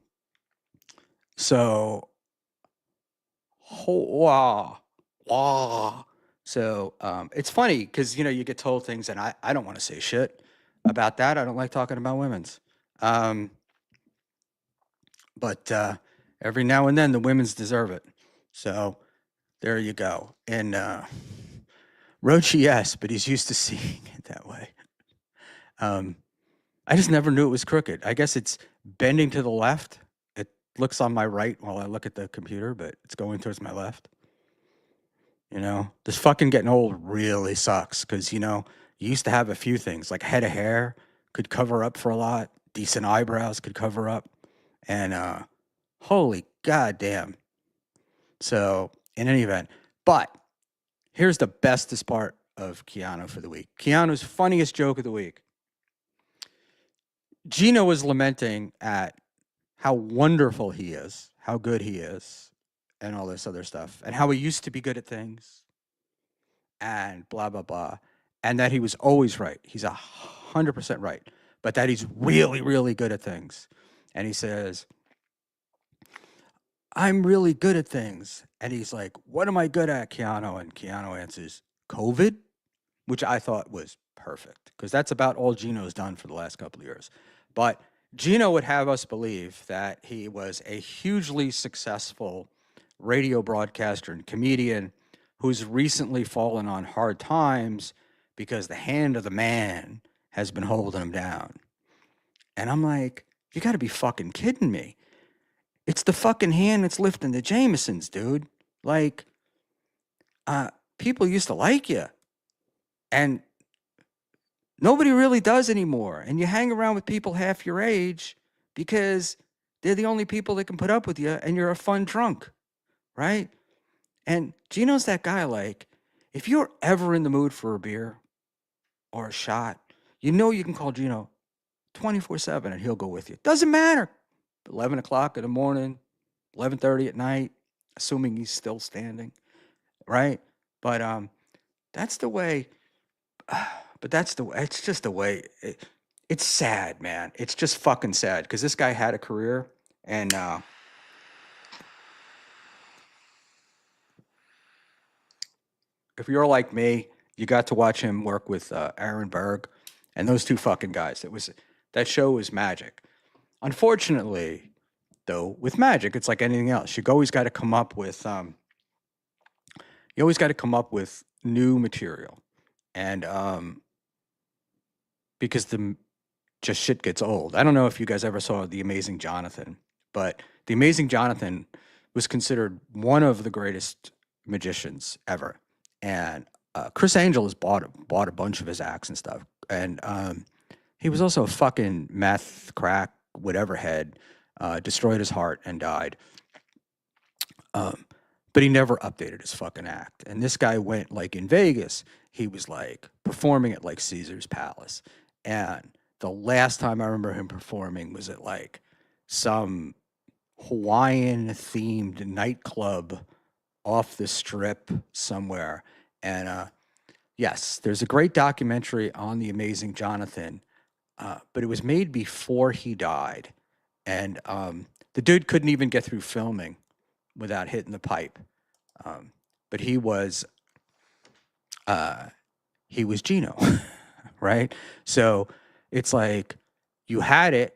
so, wow, wow. So it's funny because you get told things, and I don't want to say shit about that. I don't like talking about women's. But every now and then the women's deserve it. So there you go. And Rochi, yes, but he's used to seeing it that way. I just never knew it was crooked. I guess it's bending to the left. It looks on my right while I look at the computer, but it's going towards my left. This fucking getting old really sucks because, you used to have a few things like head of hair could cover up for a lot, decent eyebrows could cover up, and holy goddamn. So, in any event, but here's the bestest part of Keanu for the week. Keanu's funniest joke of the week. Gino was lamenting at how wonderful he is, how good he is, and all this other stuff, and how he used to be good at things, and blah, blah, blah, and that he was always right. He's 100% right, but that he's really, really good at things. And he says, I'm really good at things. And he's like, what am I good at, Keanu? And Keanu answers, COVID, which I thought was perfect because that's about all Gino's done for the last couple of years. But Gino would have us believe that he was a hugely successful radio broadcaster and comedian who's recently fallen on hard times because the hand of the man has been holding him down. And I'm like, you got to be fucking kidding me. It's the fucking hand that's lifting the Jamesons, dude. Like, people used to like you. And nobody really does anymore. And you hang around with people half your age because they're the only people that can put up with you and you're a fun drunk, right? And Gino's that guy, like, if you're ever in the mood for a beer or a shot, you can call Gino 24/7 and he'll go with you. Doesn't matter. 11 o'clock in the morning, 11:30 at night, assuming he's still standing, right? But that's the way. But that's the way. It's just the way. It's sad, man. It's just fucking sad because this guy had a career, and if you're like me, you got to watch him work with Aaron Berg, and those two fucking guys. That show was magic. Unfortunately, though, with magic, it's like anything else. You always got to come up with new material, and because just shit gets old. I don't know if you guys ever saw The Amazing Jonathan, but The Amazing Jonathan was considered one of the greatest magicians ever. And Chris Angel has bought a bunch of his acts and stuff. And he was also a fucking meth, crack, whatever head, destroyed his heart and died. But he never updated his fucking act. And this guy went like in Vegas, he was like performing at like Caesar's Palace. And the last time I remember him performing was at like some Hawaiian themed nightclub off the strip somewhere. And yes, there's a great documentary on The Amazing Jonathan, but it was made before he died. And the dude couldn't even get through filming without hitting the pipe. But he was Gino, right? So it's like you had it.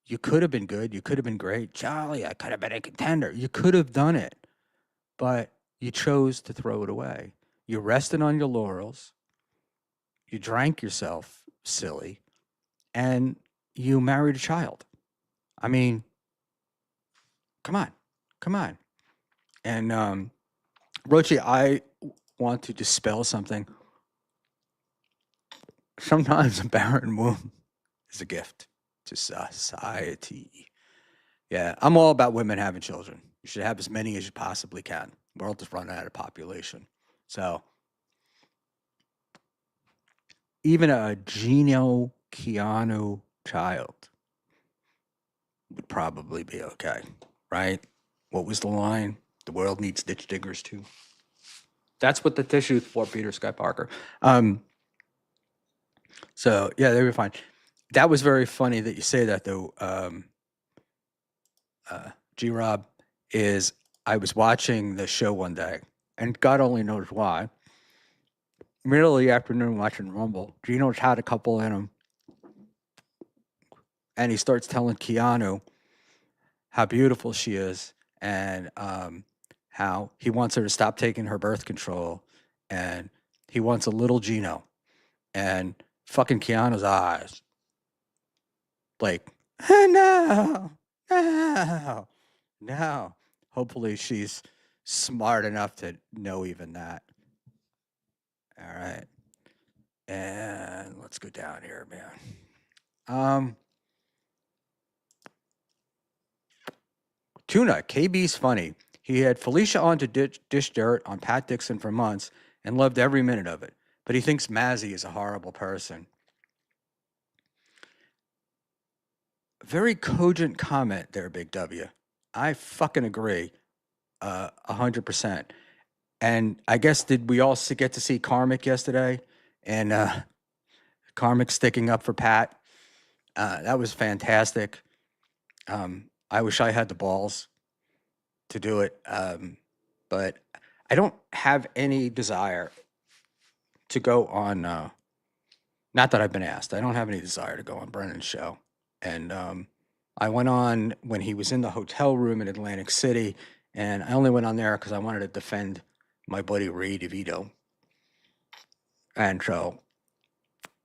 You could have been good. You could have been great. Charlie, I could have been a contender. You could have done it, but you chose to throw it away. You rested on your laurels. You drank yourself silly, and you married a child. I mean, come on. And Rochi, I want to dispel something. Sometimes a barren womb is a gift to society. Yeah, I'm all about women having children. You should have as many as you possibly can. The world is running out of population. So even a Gino Keanu child would probably be okay, right? What was the line? The world needs ditch diggers too. That's what the tissue's for, Peter Sky Parker. So yeah, they were fine. That was very funny that you say that though. G Rob, is I was watching the show one day, and God only knows why. Middle of the afternoon watching Rumble. Gino's had a couple in him, and he starts telling Keanu how beautiful she is, and how he wants her to stop taking her birth control, and he wants a little Gino, and fucking Keanu's eyes, like, no, no, no. Hopefully, she's smart enough to know even that. All right, and let's go down here, man. Tuna, KB's funny. He had Felicia on to dish dirt on Pat Dixon for months and loved every minute of it. But he thinks Mazzy is a horrible person. Very cogent comment there, Big W. I fucking agree, 100%. And I guess, did we all get to see Karmic yesterday? And Karmic sticking up for Pat. That was fantastic. I wish I had the balls to do it. But I don't have any desire to go on, not that I've been asked, I don't have any desire to go on Brennan's show. And I went on when he was in the hotel room in Atlantic City, and I only went on there because I wanted to defend my buddy Ray DeVito. And so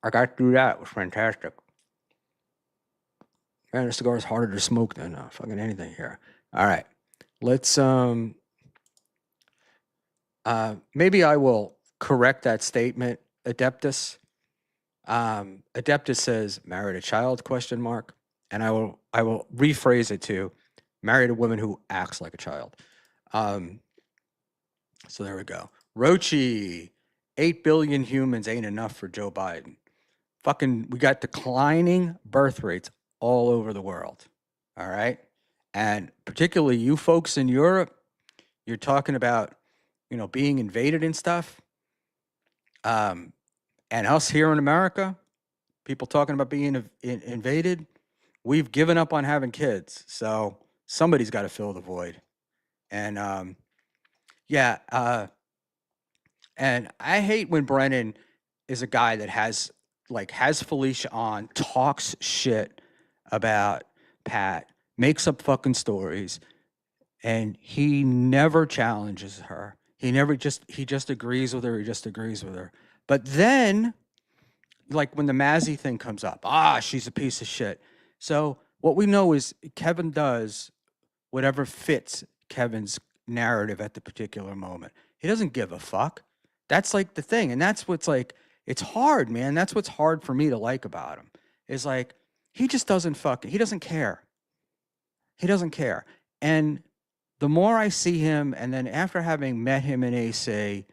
I got to do that. It was fantastic. Man, the cigar is harder to smoke than fucking anything here. All right. Let's maybe I will correct that statement, Adeptus. Adeptus says married a child, question mark, and I will rephrase it to married a woman who acts like a child. So there we go. Rochi, 8 billion humans ain't enough for Joe Biden. Fucking, we got declining birth rates all over the world. All right. And particularly you folks in Europe, you're talking about, being invaded and stuff. And us here in America, people talking about being invaded. We've given up on having kids. So somebody's got to fill the void. And yeah. And I hate when Brennan is a guy that has Felicia on, talks shit about Pat, makes up fucking stories, and he never challenges her. He just agrees with her. He just agrees with her. But then, like when the Mazzy thing comes up, she's a piece of shit. So what we know is Kevin does whatever fits Kevin's narrative at the particular moment. He doesn't give a fuck. That's like the thing. And that's what's like, it's hard, man. That's what's hard for me to like about him. Is like, he just doesn't he doesn't care. He doesn't care. And the more I see him, and then after having met him in AC,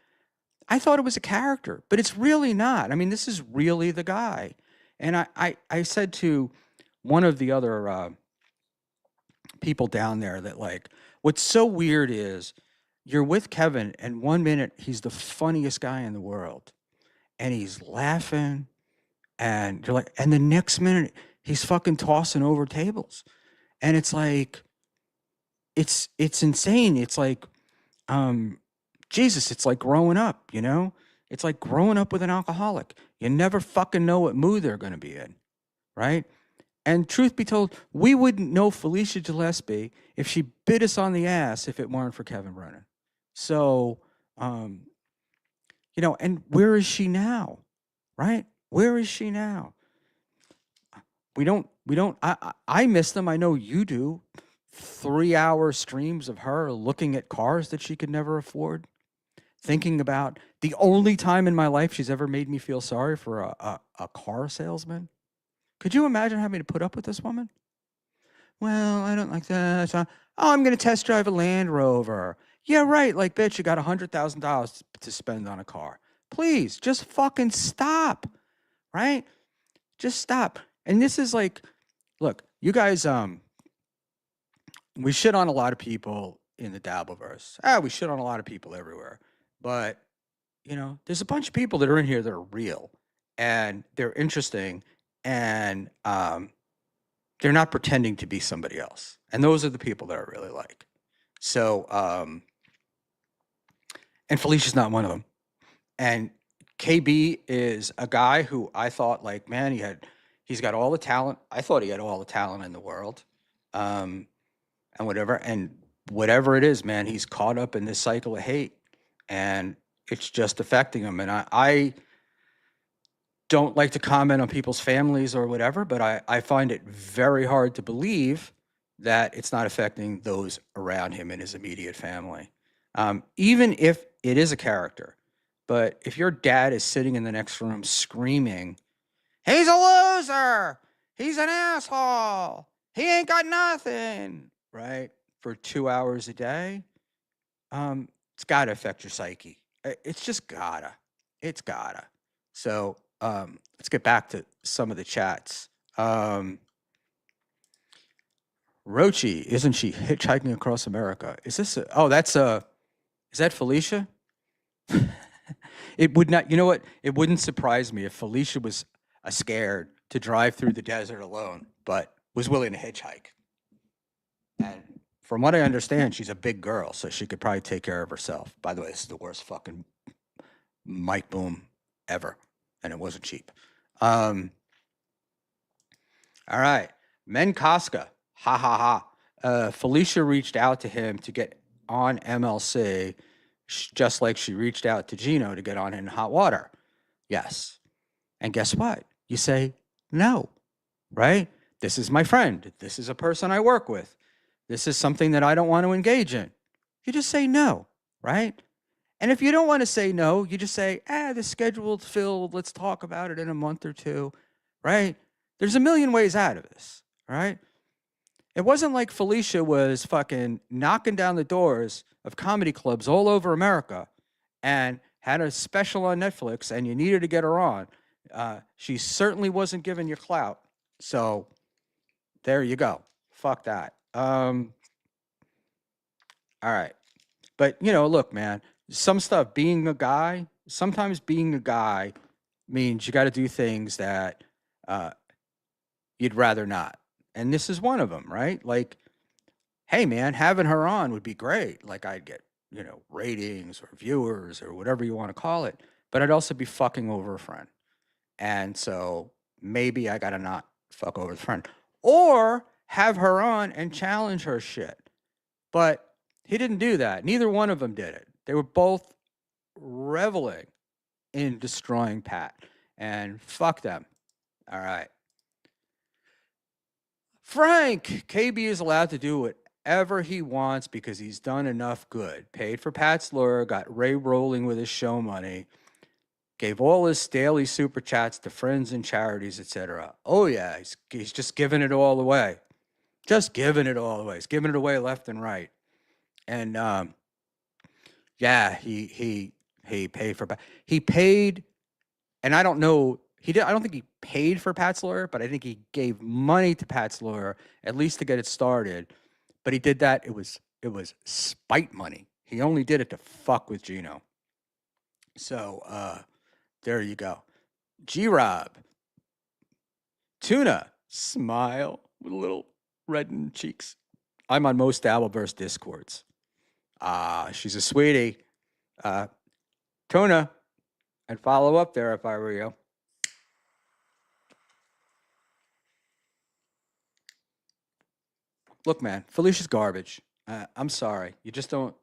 I thought it was a character, but it's really not. I mean, this is really the guy. And I said to one of the other people down there that, like, what's so weird is you're with Kevin, and 1 minute he's the funniest guy in the world, and he's laughing, and you're like, and the next minute he's fucking tossing over tables, and it's like, it's insane. It's like, Jesus, it's like growing up, It's like growing up with an alcoholic. You never fucking know what mood they're going to be in, right? And truth be told, we wouldn't know Felicia Gillespie if she bit us on the ass if it weren't for Kevin Brennan. So, and where is she now, right? Where is she now? I miss them. I know you do. 3-hour streams of her looking at cars that she could never afford, thinking about the only time in my life she's ever made me feel sorry for a car salesman. Could you imagine having to put up with this woman? Well, I don't like that. So, I'm going to test drive a Land Rover. Yeah, right. Like, bitch, you got $100,000 to spend on a car. Please, just fucking stop, right? Just stop. And this is like, look, you guys, we shit on a lot of people in the Dabbleverse. We shit on a lot of people everywhere. But, there's a bunch of people that are in here that are real and they're interesting and they're not pretending to be somebody else. And those are the people that I really like. So, and Felicia's not one of them. And KB is a guy who I thought, like, man, he's got all the talent. I thought he had all the talent in the world. And whatever it is, man, he's caught up in this cycle of hate and it's just affecting him. And I don't like to comment on people's families or whatever, but I find it very hard to believe that it's not affecting those around him in his immediate family. Even if it is a character, but if your dad is sitting in the next room screaming, he's a loser, he's an asshole, he ain't got nothing, right? For 2 hours a day, it's got to affect your psyche. It's just gotta. It's gotta. So let's get back to some of the chats. Rochi, isn't she hitchhiking across America? Is this is that Felicia? It would not, you know what? It wouldn't surprise me if Felicia was scared to drive through the desert alone, but was willing to hitchhike. And from what I understand, she's a big girl, so she could probably take care of herself. By the way, this is the worst fucking mic boom ever, and it wasn't cheap. All right, Men Casca, ha ha ha. Felicia reached out to him to get on MLC, just like she reached out to Gino to get on in Hot Water. Yes, and guess what? You say no, right? This is my friend. This is a person I work with. This is something that I don't want to engage in. You just say no, right? And if you don't want to say no, you just say, the schedule's filled. Let's talk about it in a month or two, right? There's a million ways out of this, right? It wasn't like Felicia was fucking knocking down the doors of comedy clubs all over America and had a special on Netflix and you needed to get her on. She certainly wasn't giving you clout. So there you go. Fuck that. All right. But, look, man, some stuff, sometimes being a guy means you got to do things that you'd rather not. And this is one of them, right? Like, hey, man, having her on would be great. Like, I'd get, ratings or viewers or whatever you want to call it. But I'd also be fucking over a friend. And so maybe I got to not fuck over the friend. Or have her on and challenge her shit. But he didn't do that. Neither one of them did it. They were both reveling in destroying Pat. And fuck them. All right. Frank, KB is allowed to do whatever he wants because he's done enough good. Paid for Pat's lawyer, got Ray rolling with his show money, gave all his daily super chats to friends and charities, etc. Oh yeah, he's just giving it all away. Just giving it all away. He's giving it away left and right. And he paid for he paid, and I don't know. I don't think he paid for Pat's lawyer, but I think he gave money to Pat's lawyer at least to get it started. But he did that. It was spite money. He only did it to fuck with Gino. So there you go. G-Rob. Tuna. Smile with a little reddened cheeks. I'm on most Dabbleverse Discords. She's a sweetie. Tuna. I'd follow up there if I were you. Look, man, Felicia's garbage. I'm sorry. You just don't,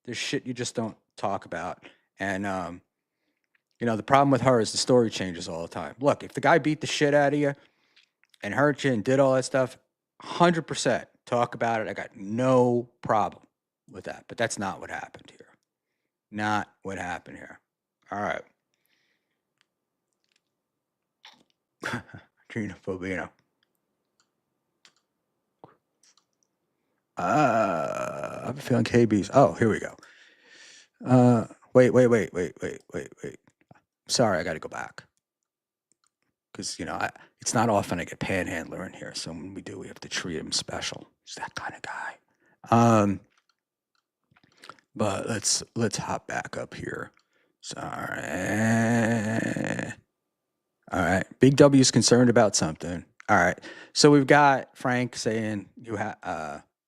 there's shit you just don't talk about. And, the problem with her is the story changes all the time. Look, if the guy beat the shit out of you and hurt you and did all that stuff, 100% talk about it. I got no problem with that. But that's not what happened here. Not what happened here. All right. Gina Fobino. I'm feeling KB's. Oh, here we go. Wait. Sorry, I got to go back. Because, it's not often I get Panhandler in here. So when we do, we have to treat him special. He's that kind of guy. Um, but let's hop back up here. Sorry. All right. Big W is concerned about something. All right. So we've got Frank saying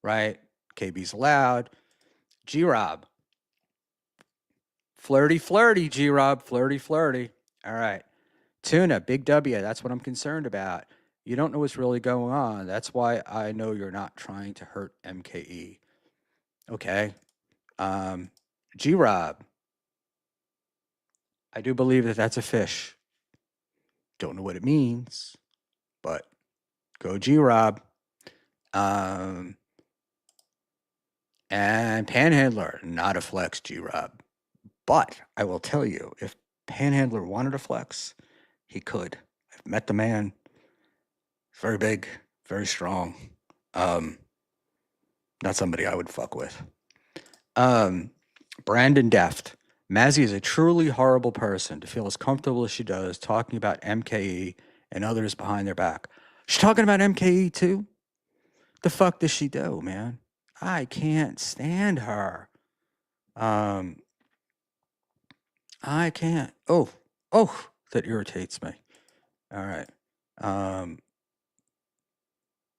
right. KB's allowed. G Rob. Flirty, flirty, G Rob. Flirty, flirty. All right. Tuna, Big W. That's what I'm concerned about. You don't know what's really going on. That's why I know you're not trying to hurt MKE. Okay. Um, G Rob. I do believe that that's a fish. Don't know what it means, but go G Rob. And Panhandler, not a flex, G Rob. But I will tell you, if Panhandler wanted a flex, he could. I've met the man. Very big, very strong. Um, Not somebody I would fuck with. Brandon Deft. Mazzy is a truly horrible person to feel as comfortable as she does talking about MKE and others behind their back. She's talking about MKE too? The fuck does she do, man? I can't stand her. Um, I can't. Oh, that irritates me. All right. Um,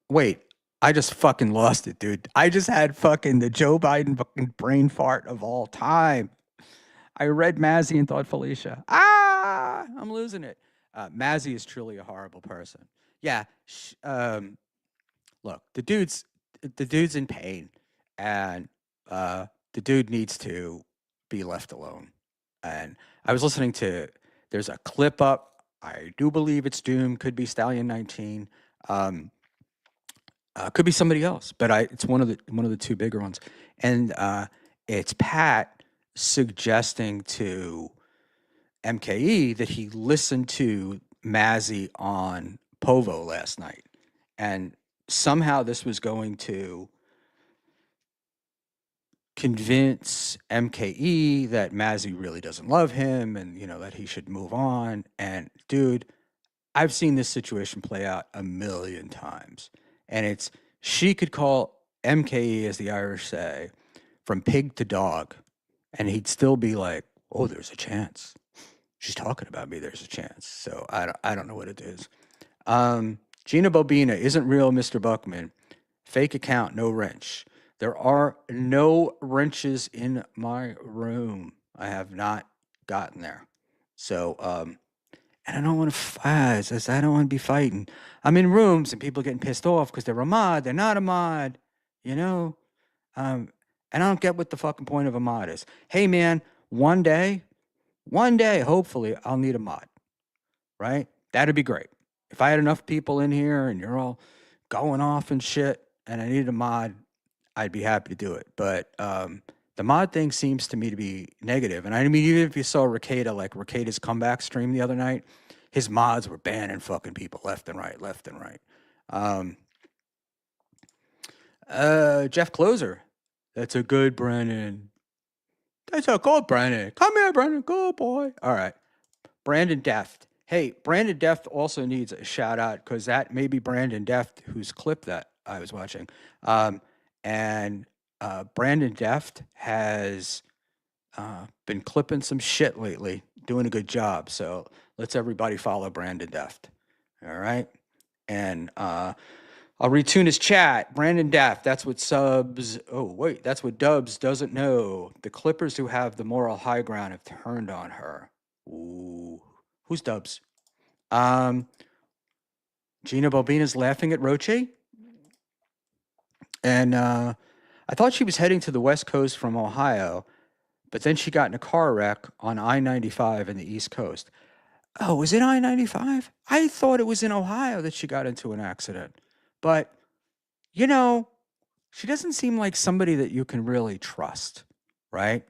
Wait, I just fucking lost it, dude. I just had fucking the Joe Biden fucking brain fart of all time. I read Mazzy and thought Felicia. I'm losing it. Mazzy is truly a horrible person. Yeah. Look, the dude's in pain, and the dude needs to be left alone. And I was listening to. There's a clip up. I do believe it's Doom. Could be Stallion 19. Um, could be somebody else, but it's one of the two bigger ones, and it's Pat suggesting to MKE that he listened to Mazzy on Povo last night, and somehow this was going to convince MKE that Mazzy really doesn't love him, and that he should move on. And dude, I've seen this situation play out a million times. And it's she could call MKE, as the Irish say, from pig to dog, and he'd still be like, "Oh, there's a chance. She's talking about me. There's a chance." So I don't know what it is. Gina Bobina isn't real, Mr. Buckman. Fake account, no wrench. There are no wrenches in my room. I have not gotten there. So and I don't want to fight. I don't want to be fighting. I'm in rooms and people getting pissed off because they're a mod. They're not a mod, you know? And I don't get what the fucking point of a mod is. Hey, man, one day, hopefully, I'll need a mod, right? That'd be great. If I had enough people in here and you're all going off and shit and I needed a mod, I'd be happy to do it. But the mod thing seems to me to be negative. And I mean, even if you saw Ricada, like Ricada's comeback stream the other night, his mods were banning fucking people left and right, left and right. Jeff Closer. That's a good Brennan. That's a good Brennan. Come here, Brennan. Good boy. All right. Brandon Deft. Hey, Brandon Deft also needs a shout out because that may be Brandon Deft whose clip that I was watching. And Brandon Deft has been clipping some shit lately, doing a good job. So let's everybody follow Brandon Deft. All right. And I'll retune his chat. Brandon Deft, that's what subs. Oh, wait, that's what Dubs doesn't know. The Clippers who have the moral high ground have turned on her. Ooh. Who's Dubs? Gina Bobina's laughing at Roche. And I thought she was heading to the West Coast from Ohio, but then she got in a car wreck on I-95 in the East Coast. Oh, was it I-95? I thought it was in Ohio that she got into an accident. But, she doesn't seem like somebody that you can really trust, right?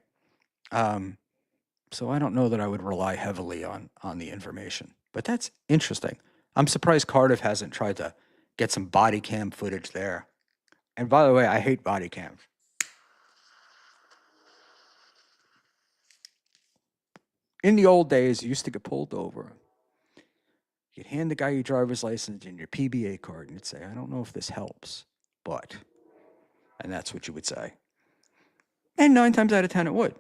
So I don't know that I would rely heavily on the information. But that's interesting. I'm surprised Cardiff hasn't tried to get some body cam footage there. And by the way, I hate body cams. In the old days, you used to get pulled over. You'd hand the guy your driver's license and your PBA card, and you'd say, "I don't know if this helps, but And that's what you would say. And 9 times out of 10, it would.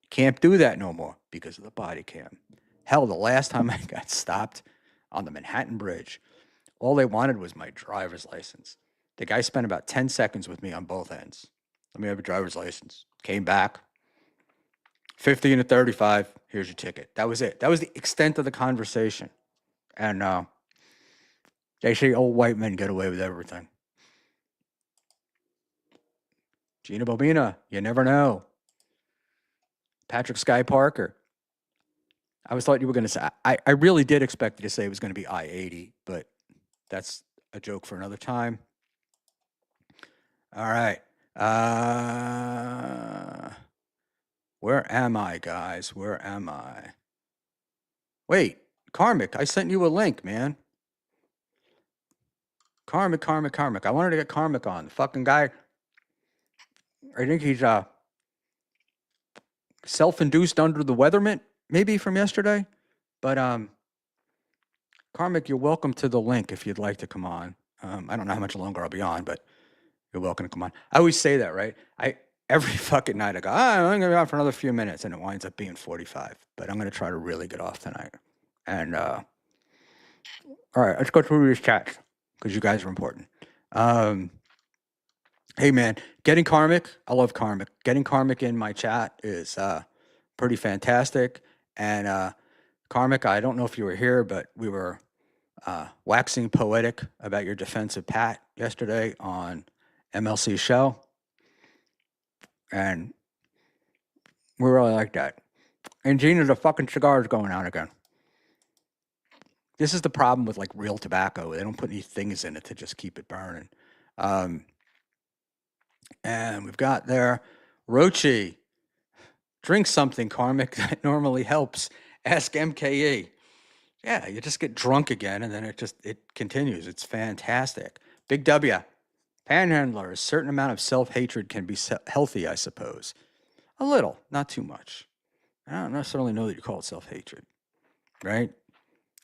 Can't do that no more because of the body cam. Hell, the last time I got stopped on the Manhattan Bridge, all they wanted was my driver's license. The guy spent about 10 seconds with me on both ends. Let me have your driver's license. Came back, 50 and a 35. Here's your ticket. That was it. That was the extent of the conversation. And they say old white men get away with everything. Gina Bobina, you never know. Patrick Sky Parker. I was thought you were going to say, I really did expect you to say it was going to be I-80, but that's a joke for another time. All right. Where am I, guys? Where am I? Wait, Karmic, I sent you a link, man. Karmic. I wanted to get Karmic on. The fucking guy, I think he's self-induced under the weatherment, maybe from yesterday. But Karmic, you're welcome to the link if you'd like to come on. I don't know how much longer I'll be on, but you're welcome to come on. I always say that, right? Every fucking night I go, I'm going to be on for another few minutes, and it winds up being 45. But I'm going to try to really get off tonight. And all right, let's go through these chats because you guys are important. Hey man, getting Karmic, I love Karmic. Getting Karmic in my chat is pretty fantastic. And Karmic, I don't know if you were here, but we were waxing poetic about your defensive pat yesterday on MLC's show. And we really like that. And Gina, the fucking cigar is going out again. This is the problem with like real tobacco. They don't put any things in it to just keep it burning. And we've got there, Rochi, drink something, Karmic, that normally helps. Ask MKE. Yeah, you just get drunk again, and then it continues. It's fantastic. Big W, Panhandler, a certain amount of self-hatred can be healthy, I suppose. A little, not too much. I don't necessarily know that you call it self-hatred, right?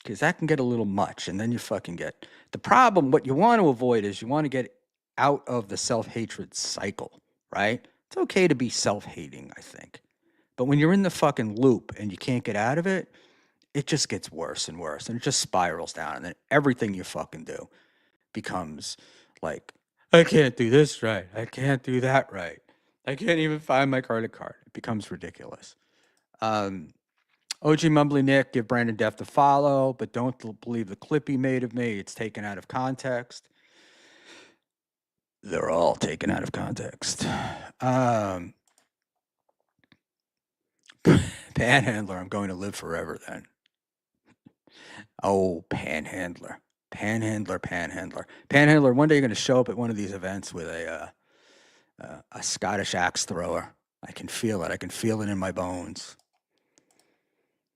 Because that can get a little much, and then you fucking get... The problem, what you want to avoid is you want to get out of the self-hatred cycle, right? It's okay to be self-hating, I think. But when you're in the fucking loop and you can't get out of it, it just gets worse and worse, and it just spirals down, and then everything you fucking do becomes like, I can't do this right. I can't do that right. I can't even find my credit card. It becomes ridiculous. OG Mumbly Nick, give Brandon Deft a follow, but don't believe the clip he made of me. It's taken out of context. They're all taken out of context. Panhandler, I'm going to live forever then. Oh, Panhandler. Panhandler, one day you're going to show up at one of these events with a Scottish axe thrower. I can feel it. I can feel it in my bones.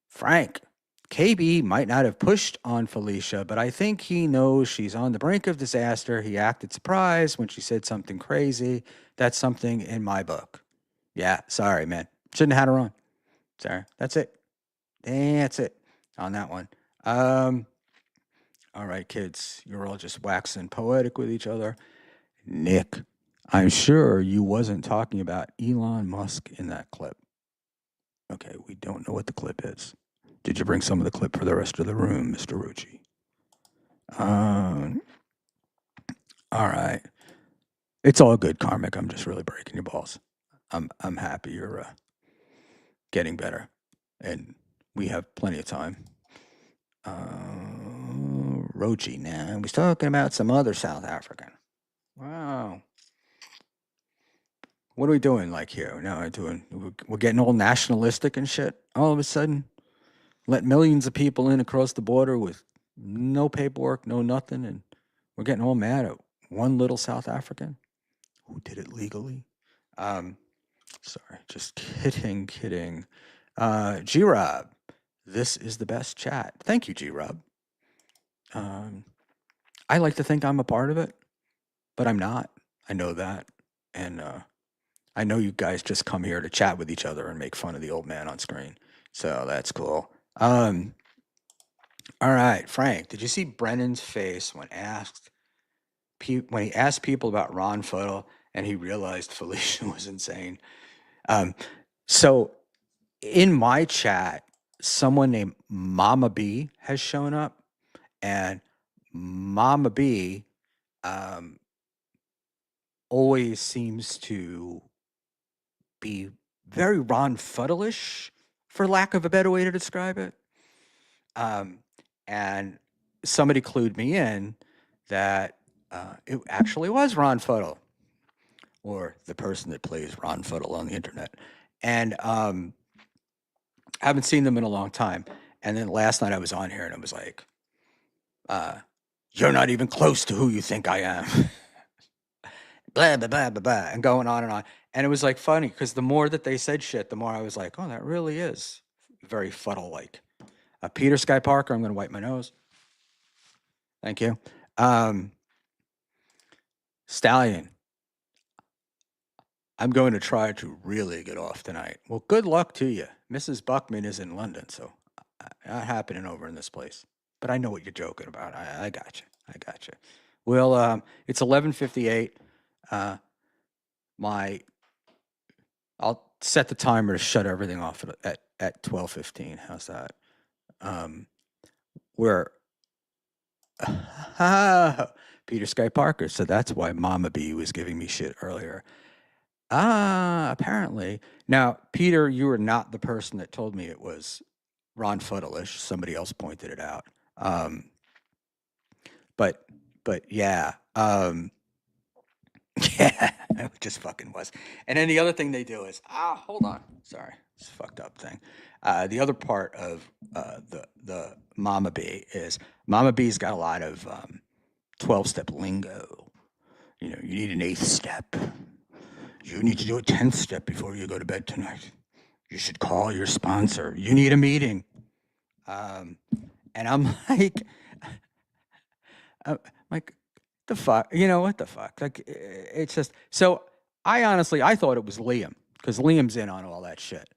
Frank, KB might not have pushed on Felicia, but I think he knows she's on the brink of disaster. He acted surprised when she said something crazy. That's something in my book. Yeah, sorry, man. Shouldn't have had her on. Sorry. That's it. That's it on that one. All right, kids. You're all just waxing poetic with each other. Nick, I'm sure you wasn't talking about Elon Musk in that clip. Okay, we don't know what the clip is. Did you bring some of the clip for the rest of the room, Mr. Rucci? All right. It's all good, Karmic. I'm just really breaking your balls. I'm happy you're getting better, and we have plenty of time. Rochi now. He's talking about some other South African. Wow. What are we doing like here? No, we're getting all nationalistic and shit all of a sudden. Let millions of people in across the border with no paperwork, no nothing, and we're getting all mad at one little South African who did it legally. Sorry, just kidding. G-Rob, this is the best chat. Thank you, G-Rob. I like to think I'm a part of it, but I'm not. I know that. And I know you guys just come here to chat with each other and make fun of the old man on screen. So that's cool. All right, Frank, did you see Brennan's face when he asked people about Ron Photo and he realized Felicia was insane. So in my chat, someone named Mama B has shown up, and Mama B always seems to be very Ron Fuddleish, for lack of a better way to describe it. And somebody clued me in that it actually was Ron Fuddle, or the person that plays Ron Fuddle on the internet. And I haven't seen them in a long time. And then last night I was on here and it was like, you're not even close to who you think I am. Blah, blah, blah, blah, blah, and going on and on. And it was like funny because the more that they said shit, the more I was like, oh, that really is very Fuddle like. Peter Sky Parker, I'm going to wipe my nose. Thank you. Stallion, I'm going to try to really get off tonight. Well, good luck to you. Mrs. Buckman is in London, so not happening over in this place. But I know what you're joking about. I got you. I got you. Well, it's 11:58. I'll set the timer to shut everything off at 12:15. How's that? We're Peter Sky Parker. So that's why Mama B was giving me shit earlier. Apparently. Now, Peter, you were not the person that told me it was Ron Fuddleish. Somebody else pointed it out. But yeah. Yeah, it just fucking was. And then the other thing they do is, hold on. Sorry, it's a fucked up thing. The other part of the Mama B is Mama B's got a lot of 12-step lingo. You know, you need an 8th step. You need to do a 10th step before you go to bed tonight. You should call your sponsor. You need a meeting. And I'm like, the fuck, you know, what the fuck? Like, it's just, so I thought it was Liam, because Liam's in on all that shit.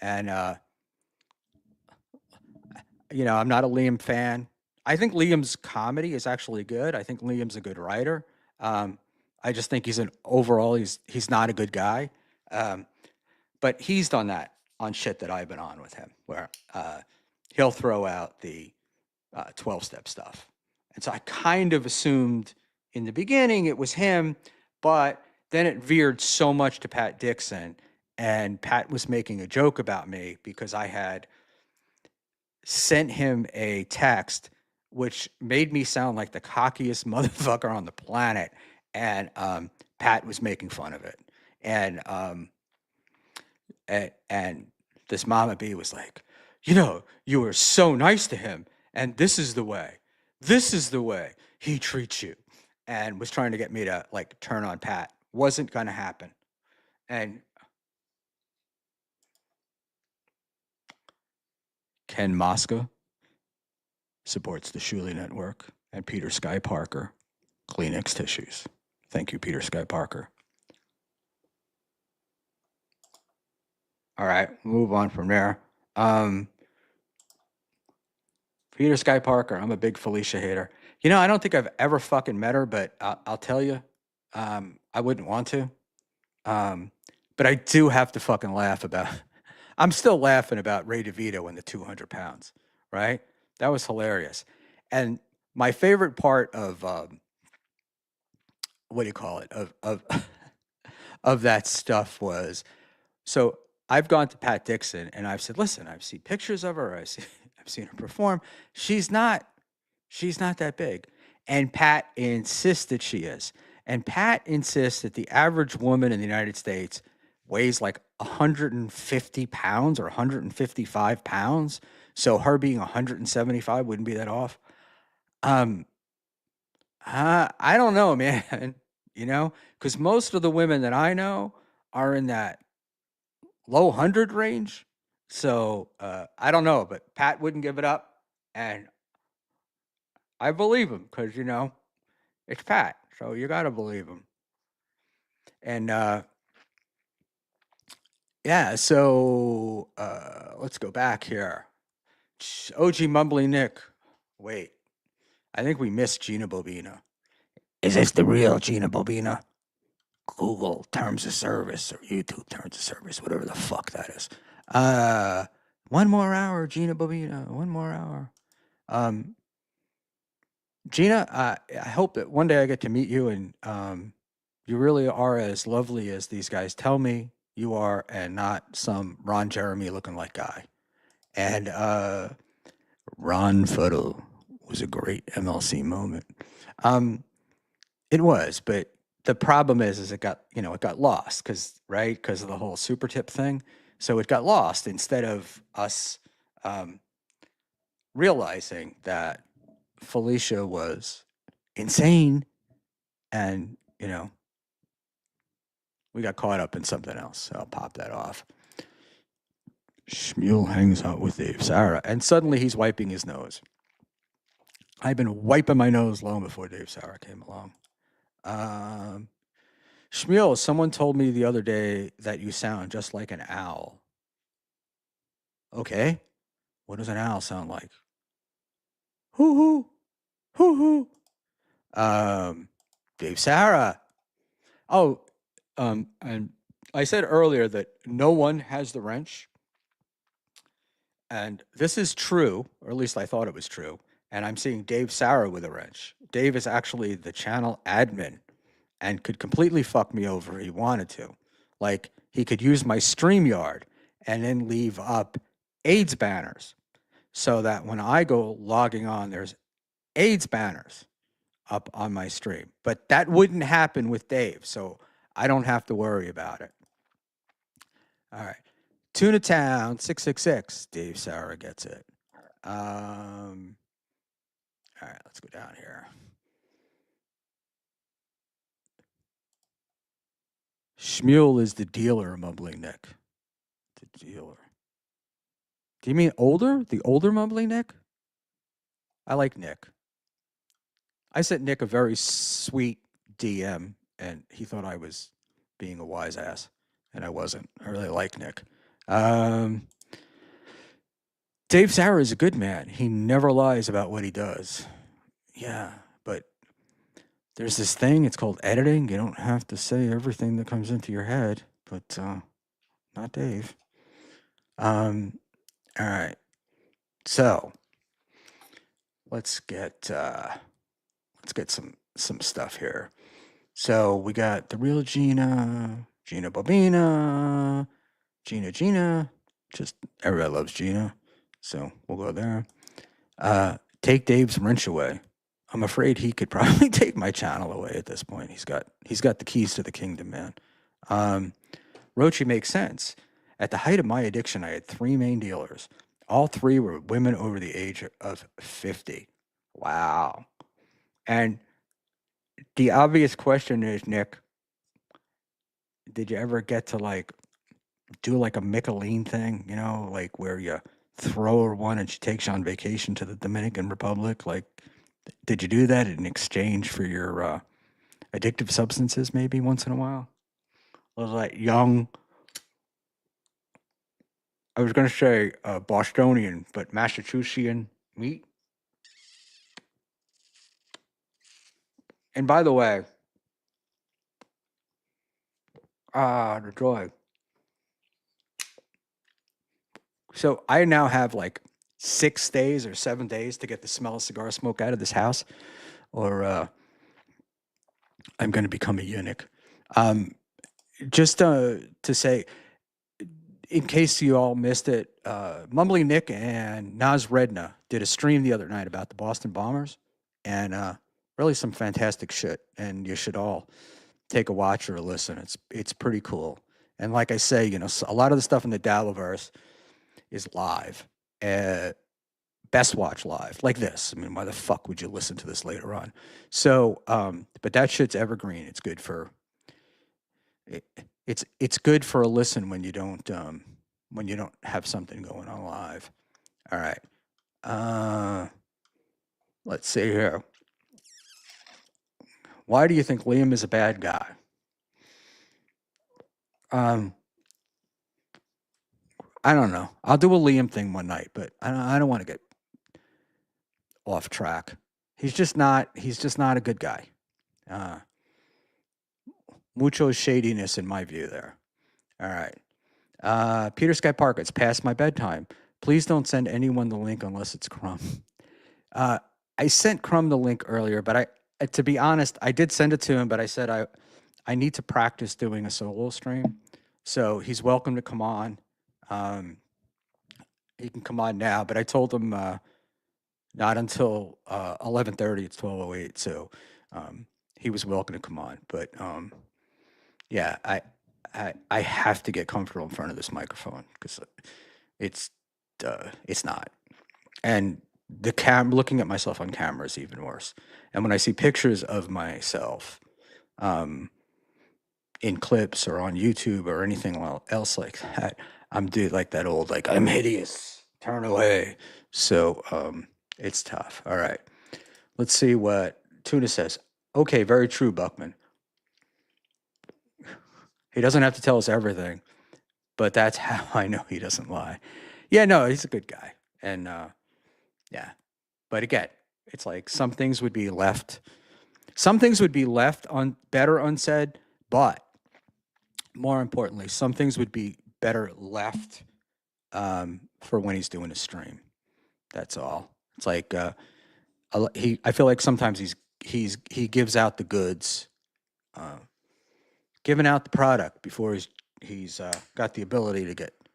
And, you know, I'm not a Liam fan. I think Liam's comedy is actually good. I think Liam's a good writer. I just think he's not a good guy. But he's done that on shit that I've been on with him, where he'll throw out the 12-step stuff. And so I kind of assumed in the beginning it was him, but then it veered so much to Pat Dixon, and Pat was making a joke about me because I had sent him a text which made me sound like the cockiest motherfucker on the planet, and Pat was making fun of it. And this Mama B was like, you know, you were so nice to him, and this is the way he treats you, and was trying to get me to like turn on Pat. Wasn't going to happen. And Ken Mosca supports the Schmuel Network, and Peter Sky Parker, Kleenex tissues. Thank you, Peter Sky Parker. All right, move on from there. Peter Sky Parker, I'm a big Felicia hater. You know, I don't think I've ever fucking met her, but I'll tell you, I wouldn't want to. But I do have to fucking laugh about, I'm still laughing about Ray DeVito and the 200 pounds, right? That was hilarious. And my favorite part of, what do you call it, of that stuff was, so I've gone to Pat Dixon and I've said, listen, I've seen pictures of her. I've seen her perform. She's not that big. And Pat insists that she is. And Pat insists that the average woman in the United States weighs like 150 pounds or 155 pounds. So her being 175 wouldn't be that off. I don't know, man. You know, because most of the women that I know are in that low 100 range. So I don't know, but Pat wouldn't give it up. And I believe him because, you know, it's Pat. So you got to believe him. And yeah, so let's go back here. OG Mumbly Nick. Wait, I think we missed Gina Bobina. Is this the real Gina Bobina? Google terms of service or YouTube terms of service, whatever the fuck that is. One more hour, Gina Bobina. One more hour. Gina, I hope that one day I get to meet you and you really are as lovely as these guys tell me you are and not some Ron Jeremy looking like guy. And Ron Photo was a great MLC moment. It was, but the problem is it got lost because of the whole super tip thing. So it got lost instead of us realizing that Felicia was insane, and we got caught up in something else. So I'll pop that off. Schmuel hangs out with Dave Sarah, and suddenly he's wiping his nose. I've been wiping my nose long before Dave Sarah came along. Schmuel, someone told me the other day that you sound just like an owl. Okay. What does an owl sound like? Hoo hoo. Hoo hoo. Dave Sarah. Oh, and I said earlier that no one has the wrench. And this is true, or at least I thought it was true. And I'm seeing Dave Sarah with a wrench. Dave is actually the channel admin and could completely fuck me over if he wanted to. Like, he could use my StreamYard and then leave up AIDS banners so that when I go logging on, there's AIDS banners up on my stream. But that wouldn't happen with Dave, so I don't have to worry about it. All right. Tuna Town 666. Dave Sarah gets it. All right, let's go down here. Schmuel is the dealer, mumbling Nick. The dealer. Do you mean older? The older mumbling Nick? I like Nick. I sent Nick a very sweet DM, and he thought I was being a wise ass, and I wasn't. I really like Nick. Dave Sarah is a good man. He never lies about what he does. Yeah, but there's this thing. It's called editing. You don't have to say everything that comes into your head, but not Dave. All right. So let's get some stuff here. So we got the real Gina Bobina, Gina. Just everybody loves Gina, so we'll go there. Take Dave's wrench away. I'm afraid he could probably take my channel away at this point. He's got the keys to the kingdom, man. Rochi makes sense. At the height of my addiction, I had 3 main dealers. All 3 were women over the age of 50. Wow. And the obvious question is, Nick, did you ever get to do like a Micheline thing, like where you throw her one and she takes you on vacation to the Dominican Republic? Like, did you do that in exchange for your addictive substances maybe once in a while? Was like young, I was going to say Bostonian, but Massachusettsian meat. And by the way, the joy. So I now have like 6 days or 7 days to get the smell of cigar smoke out of this house, or I'm going to become a eunuch. Just to say, in case you all missed it, Mumbling Nick and Naz Redna did a stream the other night about the Boston Bombers, and really some fantastic shit. And you should all take a watch or a listen. It's pretty cool. And like I say, a lot of the stuff in the Daviverse is live. Best watch live, like this. I mean, why the fuck would you listen to this later on? So, but that shit's evergreen. It's good for it's good for a listen when you don't have something going on live. All right. Let's see here. Why do you think Liam is a bad guy? I don't know. I'll do a Liam thing one night, but I don't want to get off track. He's just not a good guy. mucho shadiness in my view there. All right. Peter Sky Park, it's past my bedtime. Please don't send anyone the link unless it's Crumb. Uh, I sent Crumb the link earlier, but to be honest, I did send it to him, but I said I need to practice doing a solo stream. So he's welcome to come on. Um, he can come on now, but I told him not until 11:30. It's 12:08, so he was welcome to come on. But yeah, I have to get comfortable in front of this microphone because it's not. And looking at myself on camera is even worse. And when I see pictures of myself in clips or on YouTube or anything else like that, I'm like that old, like, I'm hideous, turn away. So it's tough. All right. Let's see what Tuna says. Okay, very true, Buckman. He doesn't have to tell us everything, but that's how I know he doesn't lie. Yeah, no, he's a good guy. And yeah. But again, it's like some things would be left on better unsaid, but more importantly, some things would be better left for when he's doing a stream. That's all. It's like I feel like sometimes he gives out the goods, giving out the product before he's got the ability to get a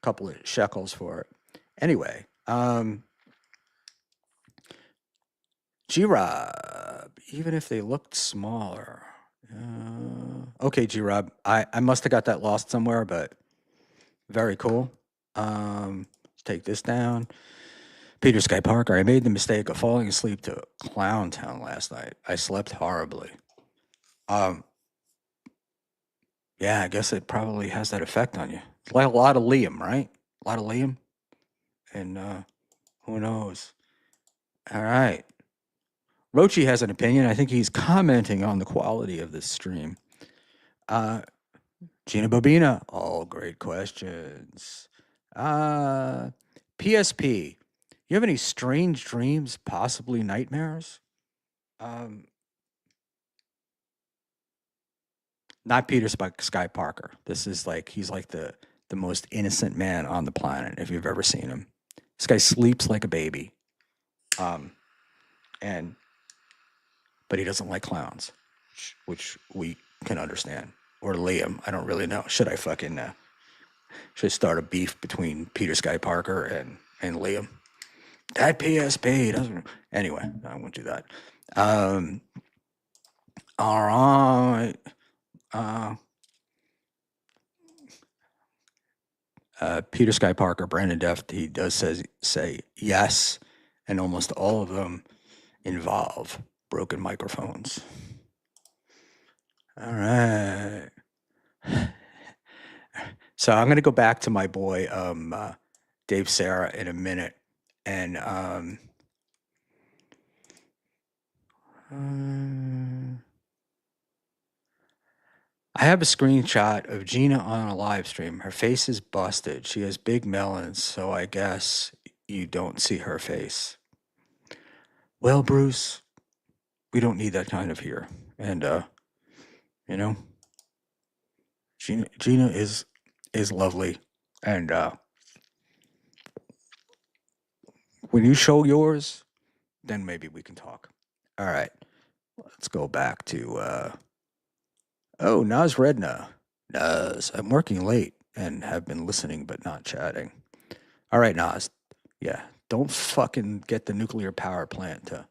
couple of shekels for it. Anyway, G-Rob, even if they looked smaller. Okay, G-Rob, I must have got that lost somewhere, but very cool. Let's take this down. Peter Sky Parker, I made the mistake of falling asleep to Clown Town last night. I slept horribly. Yeah, I guess it probably has that effect on you. It's like a lot of Liam, right? A lot of Liam. And who knows? All right. Rochi has an opinion. I think he's commenting on the quality of this stream. Gina Bobina, all great questions. PSP, you have any strange dreams, possibly nightmares? Not Peter Sky Parker. This is like, he's like the most innocent man on the planet, if you've ever seen him. This guy sleeps like a baby. But he doesn't like clowns, which we can understand. Or Liam, I don't really know. Should I start a beef between Peter Sky Parker and Liam? That PSP doesn't. Anyway, I won't do that. All right. Peter Sky Parker, Brandon Deft, he does say yes, and almost all of them involve broken microphones. All right. So I'm going to go back to my boy Dave Sarah in a minute, and I have a screenshot of Gina on a live stream. Her face is busted. She has big melons, so I guess you don't see her face. Well, Bruce, we don't need that kind of here. And you know, Gina is lovely, and when you show yours, then maybe we can talk. All right, let's go back to Naz Redna. Naz, I'm working late and have been listening but not chatting. All right, Naz. Yeah, don't fucking get the nuclear power plant to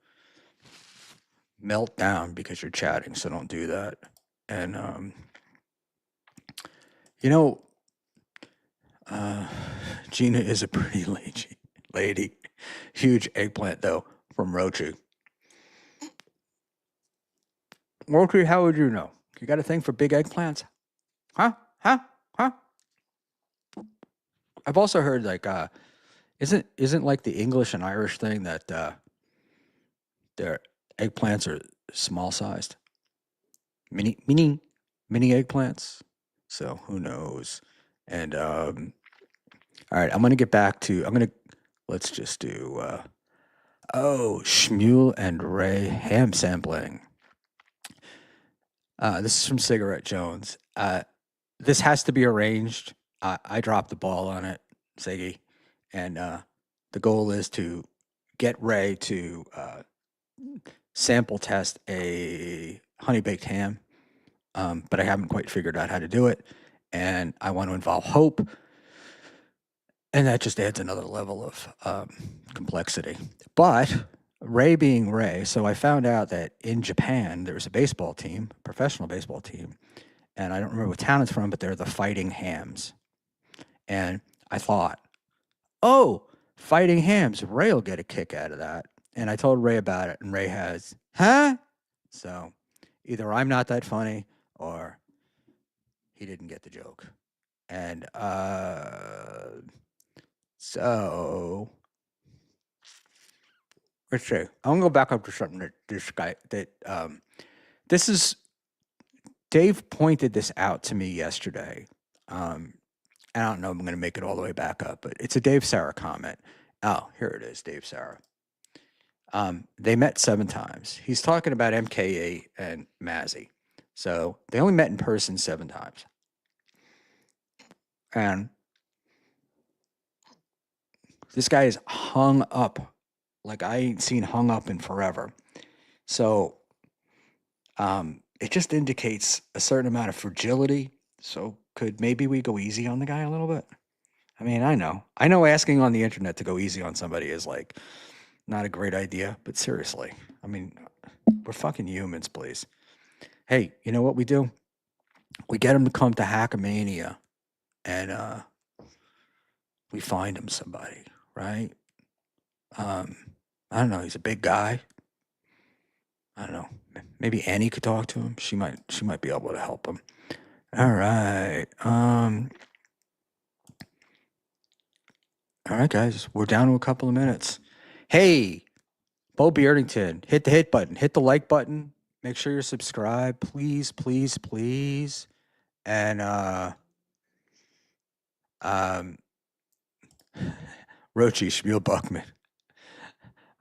melt down because you're chatting, so don't do that. And Gina is a pretty lady. Huge eggplant, though, from Rochi. Rochi, how would you know? You got a thing for big eggplants? Huh? I've also heard, like, isn't like the English and Irish thing that their eggplants are small-sized? Mini eggplants? So, who knows? And, all right, I'm going to get back to, let's just do, Schmuel and Ray ham sampling. This is from Cigarette Jones. This has to be arranged. I dropped the ball on it, Siggy, and the goal is to get Ray to sample test a honey baked ham, but I haven't quite figured out how to do it, and I want to involve Hope, and that just adds another level of complexity. But Ray being Ray, so I found out that in Japan there's a baseball team, professional baseball team, and I don't remember what town it's from, but they're the Fighting Hams. And I thought, oh, Fighting Hams, Ray will get a kick out of that. And I told Ray about it, and Ray has, huh? So either I'm not that funny or he didn't get the joke. And so let's see. I'm gonna go back up to something that this guy this is Dave pointed this out to me yesterday. I don't know if I'm going to make it all the way back up, but it's a Dave Sarah comment. Oh, here it is, Dave Sarah. They met 7 times. He's talking about MKE and Mazzy. So they only met in person 7 times. And this guy is hung up like I ain't seen hung up in forever. So it just indicates a certain amount of fragility. So could maybe we go easy on the guy a little bit? I mean, I know asking on the internet to go easy on somebody is like not a great idea, but seriously, I mean, we're fucking humans, please. Hey, you know what we do? We get him to come to Hackamania and we find him somebody, right? I don't know, he's a big guy. I don't know. Maybe Annie could talk to him. She might be able to help him. All right. All right, guys, we're down to a couple of minutes. Hey, Bo Beardington, hit the hit button, hit the like button. Make sure you're subscribed, please, please, please. And Rochi Schmuel Buckman.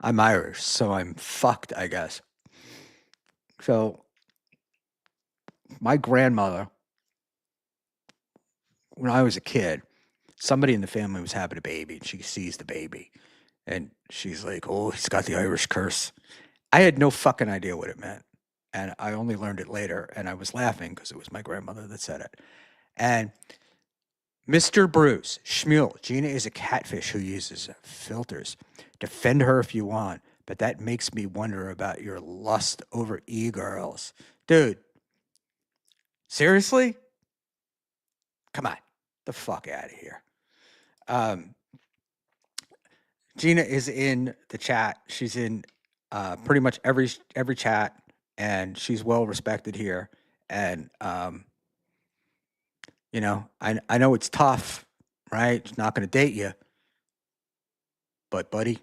I'm Irish, so I'm fucked, I guess. So my grandmother, when I was a kid, somebody in the family was having a baby, and she sees the baby, and she's like, "Oh, he's got the Irish curse." I had no fucking idea what it meant, and I only learned it later, and I was laughing because it was my grandmother that said it. And Mr. Bruce, Schmuel, Gina is a catfish who uses filters. Defend her if you want, but that makes me wonder about your lust over e-girls. Dude, seriously? Come on, the fuck out of here. Gina is in the chat. She's in pretty much every chat, and she's well respected here. And you know, I know it's tough, right? She's not going to date you, but buddy,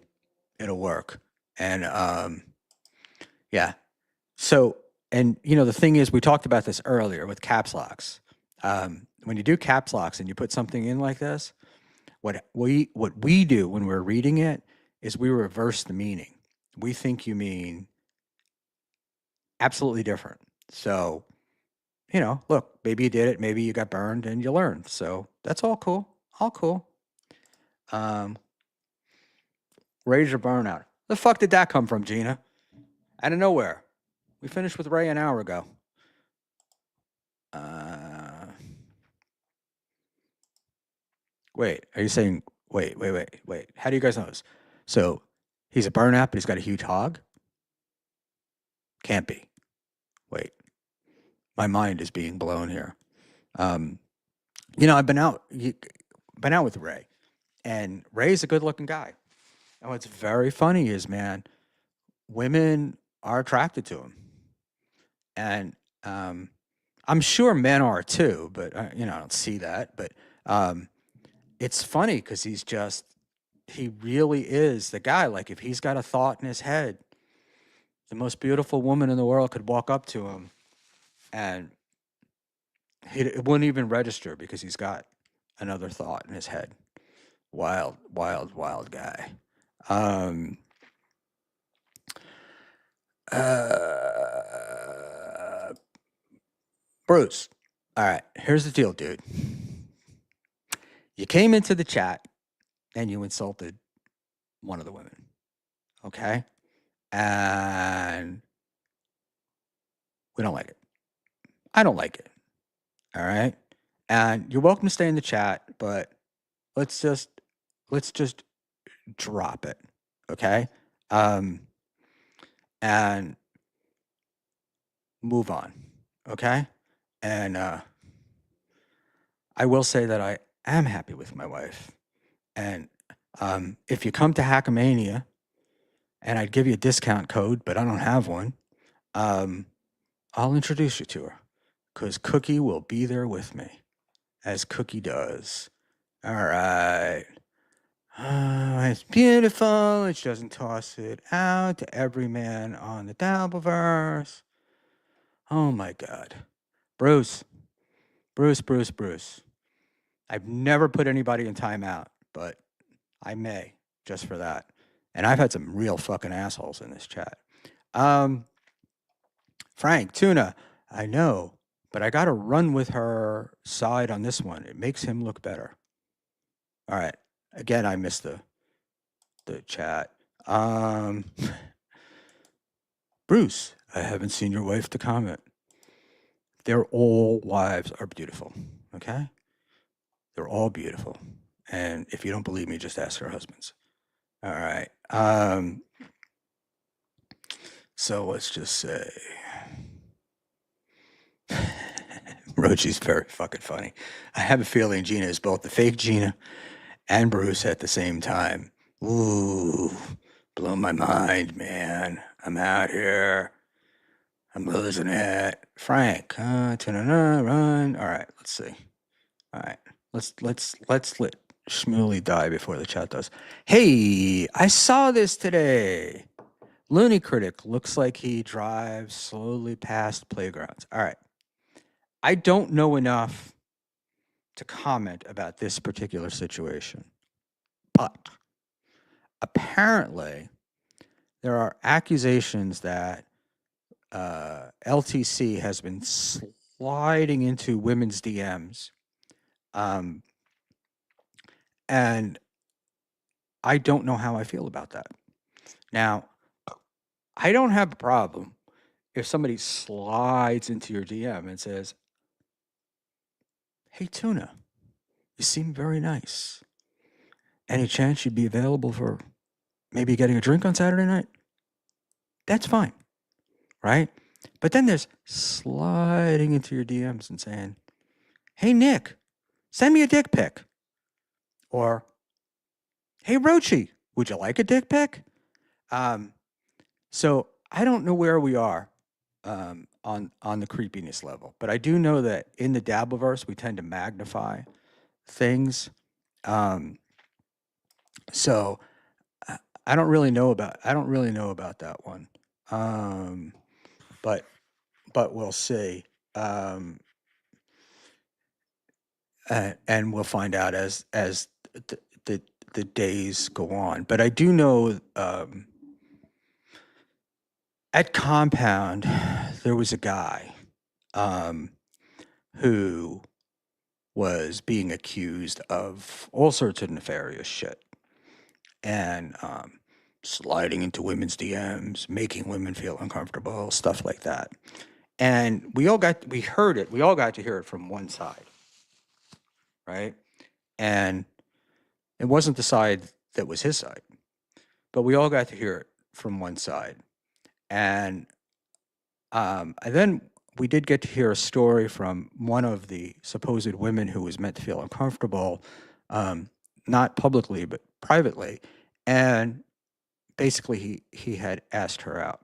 it'll work. And yeah. So, and you know, the thing is, we talked about this earlier with caps locks. When you do caps locks and you put something in like this, what we do when we're reading it is we reverse the meaning. We think you mean absolutely different. So, you know, look, maybe you did it, maybe you got burned and you learned. So that's all cool. All cool. Raise your burnout. The fuck did that come from, Gina? Out of nowhere. We finished with Ray an hour ago. Wait, are you saying, wait. How do you guys know this? So he's a burnout, but he's got a huge hog? Can't be. Wait. My mind is being blown here. You know, I've been out with Ray, and Ray's a good looking guy. And what's very funny is, man, women are attracted to him. And I'm sure men are too, but you know, I don't see that. But it's funny because he really is the guy. Like if he's got a thought in his head, the most beautiful woman in the world could walk up to him, and it wouldn't even register because he's got another thought in his head. Wild, wild, wild guy. Bruce. All right, here's the deal, dude. You came into the chat and you insulted one of the women. Okay? And we don't like it. I don't like it. All right? And you're welcome to stay in the chat, but let's just drop it. Okay? And move on. Okay? And I will say that I am happy with my wife. And if you come to Hackamania, and I'd give you a discount code, but I don't have one, I'll introduce you to her. Because Cookie will be there with me, as Cookie does. All right. It's beautiful. And she doesn't toss it out to every man on the Dabbleverse. Oh my God. Bruce. I've never put anybody in timeout, but I may, just for that. And I've had some real fucking assholes in this chat. Frank, Tuna, I know, but I got to run with her side on this one. It makes him look better. All right. Again, I missed the chat. Bruce, I haven't seen your wife to comment. Their all wives are beautiful, okay? They're all beautiful. And if you don't believe me, just ask her husbands. All right. So let's just say Rochi's very fucking funny. I have a feeling Gina is both the fake Gina and Bruce at the same time. Ooh, blow my mind, man. I'm out here. I'm losing it. Frank, run. All right, let's see. All right, let's let Schmuel die before the chat does. Hey, I saw this today. Looney Critic looks like he drives slowly past playgrounds. All right. I don't know enough to comment about this particular situation, but apparently there are accusations that LTC has been sliding into women's DMs, and I don't know how I feel about that. Now, I don't have a problem if somebody slides into your DM and says, "Hey, Tuna, you seem very nice. Any chance you'd be available for maybe getting a drink on Saturday night?" That's fine, right? But then there's sliding into your DMs and saying, "Hey, Nick, send me a dick pic." Or, "Hey, Rochi, would you like a dick pic?" So I don't know where we are on the creepiness level, but I do know that in the Dabbleverse we tend to magnify things. So I don't really know about that one. But we'll see. And we'll find out as the days go on. But I do know at Compound there was a guy who was being accused of all sorts of nefarious shit and sliding into women's DMs, making women feel uncomfortable, stuff like that. And we all got to hear it from one side, right? And it wasn't the side that was his side, but we all got to hear it from one side. And then we did get to hear a story from one of the supposed women who was meant to feel uncomfortable, not publicly, but privately. And basically he had asked her out.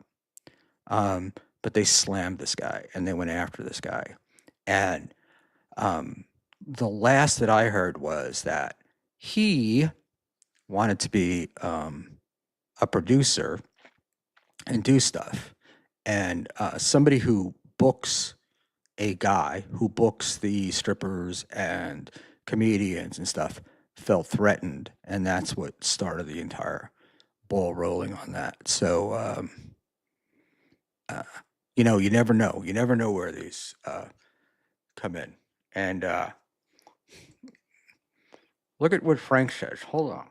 But they slammed this guy and they went after this guy. And the last that I heard was that he wanted to be a producer and do stuff. And somebody who books a guy who books the strippers and comedians and stuff felt threatened. And that's what started the entire ball rolling on that. So, you never know. You never know where these come in. And look at what Frank says. Hold on.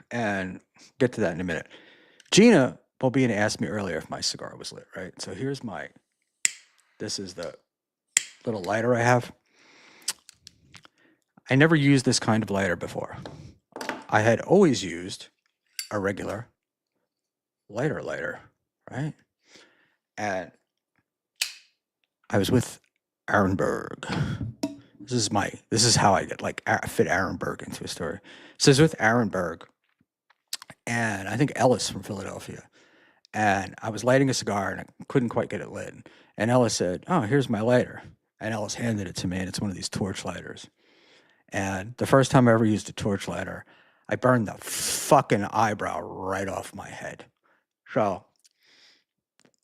And get to that in a minute. Gina Bobina asked me earlier if my cigar was lit, right? So here's this is the little lighter I have. I never used this kind of lighter before. I had always used a regular lighter, right? And I was with Aaron Berg. This is how I get fit Aaron Berg into a story. So I was with Aaron Berg and I think Ellis from Philadelphia. And I was lighting a cigar and I couldn't quite get it lit. And Ellis said, "Oh, here's my lighter." And Ellis handed it to me, and it's one of these torch lighters. And the first time I ever used a torch lighter, I burned the fucking eyebrow right off my head. So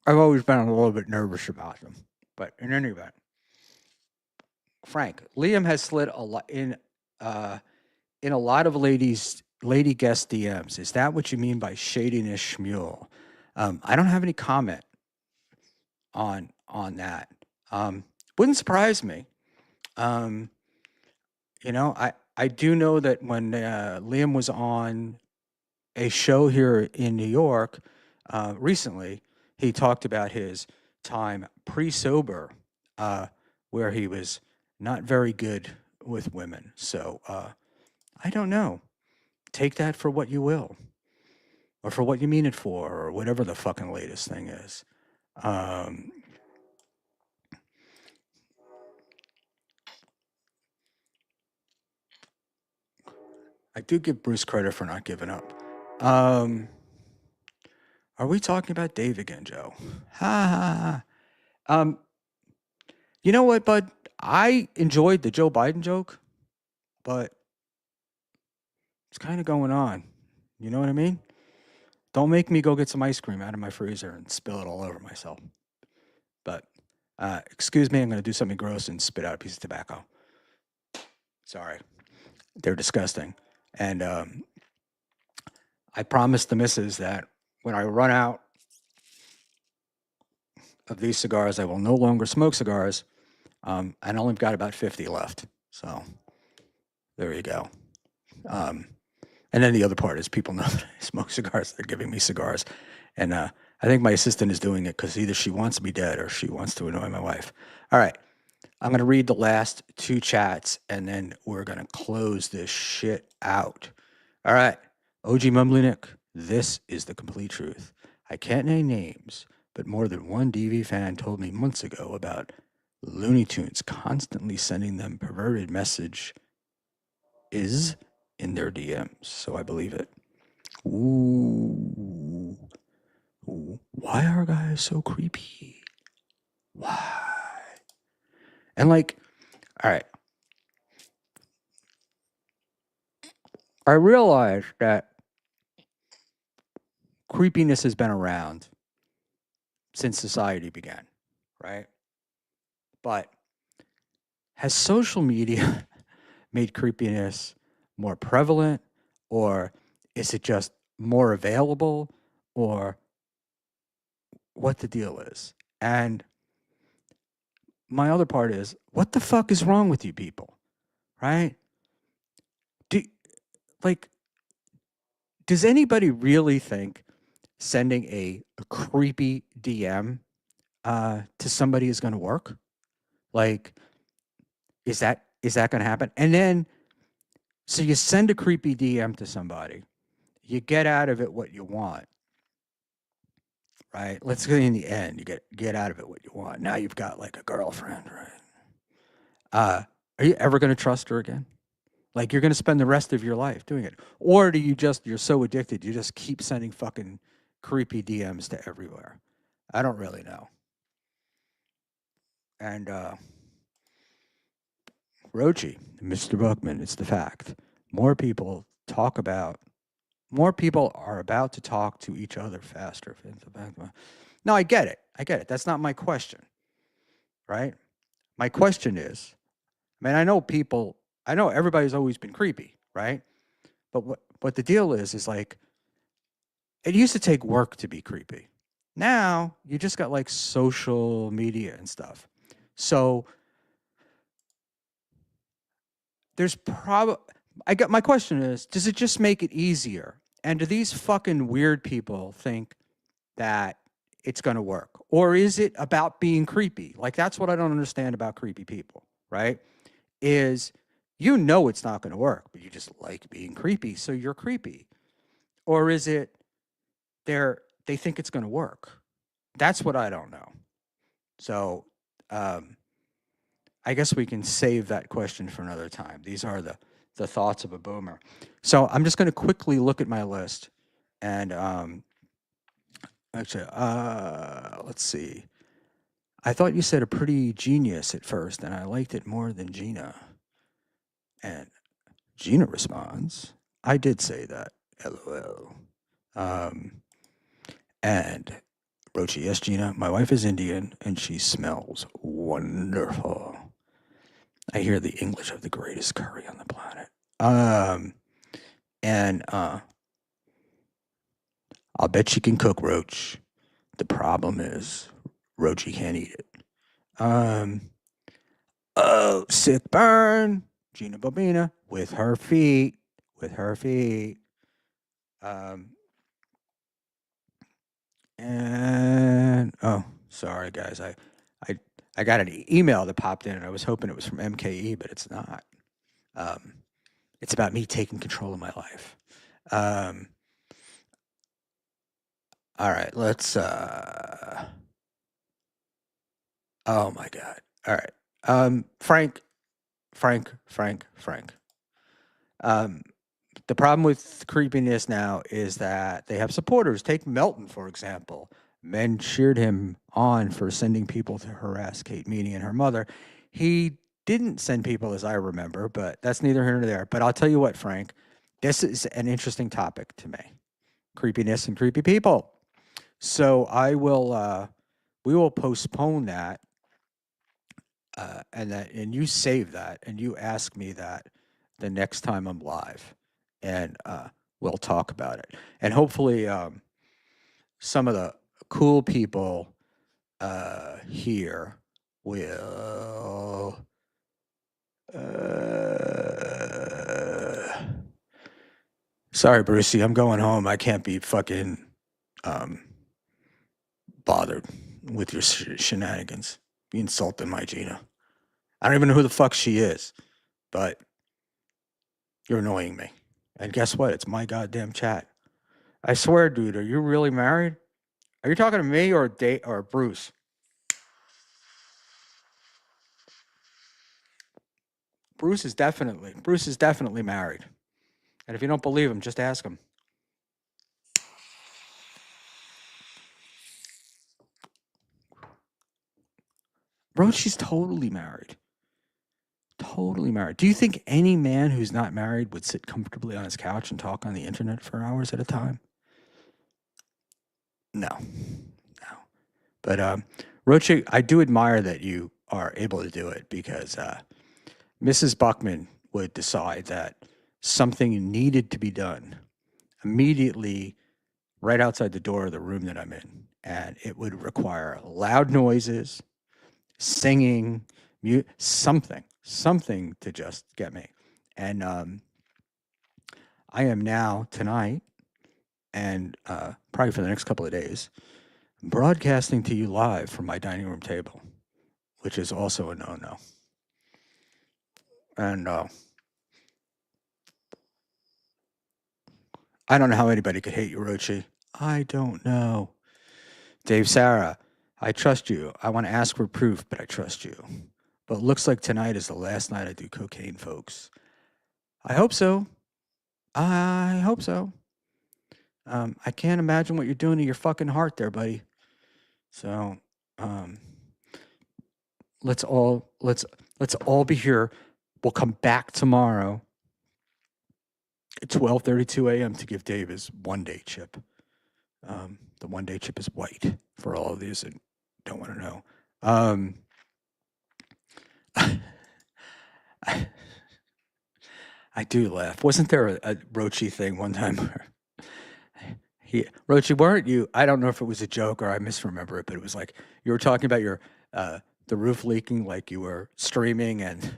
I've always been a little bit nervous about them. But in any event, Frank, Liam has slid a lot in a lot of lady guest DMs. Is that what you mean by shadiness, Schmuel? I don't have any comment on that. Wouldn't surprise me. I do know that when Liam was on a show here in New York recently, he talked about his time pre-sober, where he was not very good with women. So I don't know. Take that for what you will, or for what you mean it for, or whatever the fucking latest thing is. I do give Bruce credit for not giving up. Are we talking about Dave again, Joe? Ha ha ha. You know what, bud? I enjoyed the Joe Biden joke, but it's kind of going on. You know what I mean? Don't make me go get some ice cream out of my freezer and spill it all over myself. But excuse me, I'm going to do something gross and spit out a piece of tobacco. Sorry. They're disgusting. And I promised the missus that when I run out of these cigars, I will no longer smoke cigars. And I only got about 50 left. So there you go. And then the other part is people know that I smoke cigars. They're giving me cigars. And I think my assistant is doing it because either she wants me dead or she wants to annoy my wife. All right. I'm going to read the last two chats and then we're going to close this shit out. All right. OG Mumblynick, this is the complete truth. I can't name names, but more than one DV fan told me months ago about Looney Tunes constantly sending them perverted messages in their DMs. So I believe it. Ooh. Why are guys so creepy? Why? And all right. I realize that creepiness has been around since society began, right? But has social media made creepiness more prevalent, or is it just more available, or what the deal is? And my other part is, what the fuck is wrong with you people, right? Does anybody really think sending a creepy DM to somebody is going to work? Is that going to happen? And then, so you send a creepy DM to somebody, you get out of it what you want, right? Let's say in the end, you get out of it what you want. Now you've got like a girlfriend, right? Are you ever going to trust her again? You're going to spend the rest of your life doing it, or do you're so addicted you just keep sending fucking creepy DMs to everywhere? I don't really know. And Rochi, Mr. Buckman, it's the fact. More people are about to talk to each other faster. No, I get it. That's not my question, right? My question is, I know everybody's always been creepy, right? But what the deal is like, it used to take work to be creepy, Now you just got like social media and stuff. So there's probably I got my question is, does it just make it easier? And do these fucking weird people think that it's going to work? Or is it about being creepy? Like that's what I don't understand about creepy people, right? Is it's not going to work, but you just like being creepy, so you're creepy. Or is it they think it's going to work? That's what I don't know. So, um, I guess we can save that question for another time. These are the thoughts of a boomer. So I'm just going to quickly look at my list, and actually, let's see. I thought you said a pretty genius at first, and I liked it more than Gina. And Gina responds, "I did say that. LOL." Um, and Rochi, yes, Gina. My wife is Indian, and she smells wonderful. I hear the English have the greatest curry on the planet. And I'll bet she can cook roach. The problem is Roachy can't eat it. Oh, sick burn. Gina Bobina with her feet. With her feet. Um, and oh, sorry guys. I I got an email that popped in and I was hoping it was from MKE, but it's not. Um, it's about me taking control of my life. Um, all right, let's oh my god. All right. Frank. Um, the problem with creepiness now is that they have supporters. Take Melton, for example. Men cheered him on for sending people to harass Kate Meany and her mother. He didn't send people, as I remember, but that's neither here nor there. But I'll tell you what, Frank, this is an interesting topic to me: creepiness and creepy people. So we will postpone that, and you save that, and you ask me that the next time I'm live, and we'll talk about it. And hopefully, some of the cool people here will. Sorry, Brucey, I'm going home. I can't be fucking um, bothered with your shenanigans. You insulting my Gina. I don't even know who the fuck she is, but you're annoying me. And guess what? It's my goddamn chat. I swear, dude, are you really married? Are you talking to me or Bruce? Bruce is definitely married. And if you don't believe him, just ask him. Bro, she's totally married. Totally married. Do you think any man who's not married would sit comfortably on his couch and talk on the internet for hours at a time? No. No. But Roche, I do admire that you are able to do it because Mrs. Buckman would decide that something needed to be done immediately right outside the door of the room that I'm in. And it would require loud noises, singing, something to just get me. And I am now tonight and probably for the next couple of days broadcasting to you live from my dining room table, which is also a no-no. And I don't know how anybody could hate you, Rochi. I don't know. Dave Sarah, I trust you. I want to ask for proof, but I trust you. But it looks like tonight is the last night I do cocaine, folks. I hope so. I hope so. I can't imagine what you're doing to your fucking heart there, buddy. So, um, let's all be here. We'll come back tomorrow at 12:32 a.m. to give Dave his one-day chip. The one-day chip is white for all of these that don't want to know. I do laugh. Wasn't there a Rochi thing one time where Rochi, weren't you? I don't know if it was a joke or I misremember it, but it was like you were talking about your the roof leaking, like you were streaming and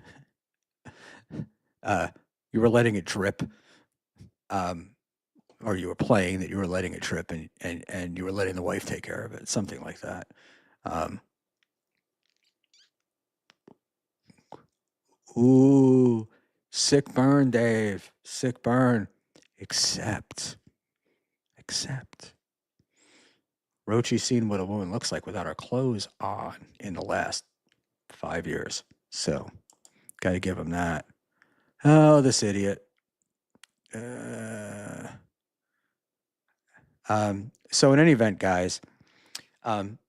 uh, you were letting it drip, um, or you were playing that you were letting it drip, and you were letting the wife take care of it, something like that. Um, ooh, sick burn, Dave, sick burn. Except, except, Rochi's seen what a woman looks like without her clothes on in the last 5 years. So, got to give him that. Oh, this idiot. Uh, so, in any event, guys, um,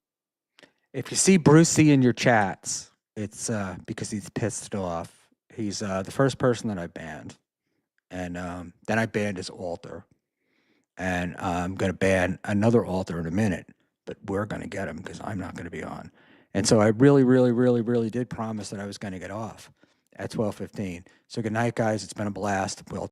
if you see Brucey in your chats, it's because he's pissed off. He's the first person that I banned. And then I banned his altar. And I'm going to ban another altar in a minute. But we're going to get him because I'm not going to be on. And so I really, really, really, really did promise that I was going to get off at 12:15. So good night, guys. It's been a blast. We'll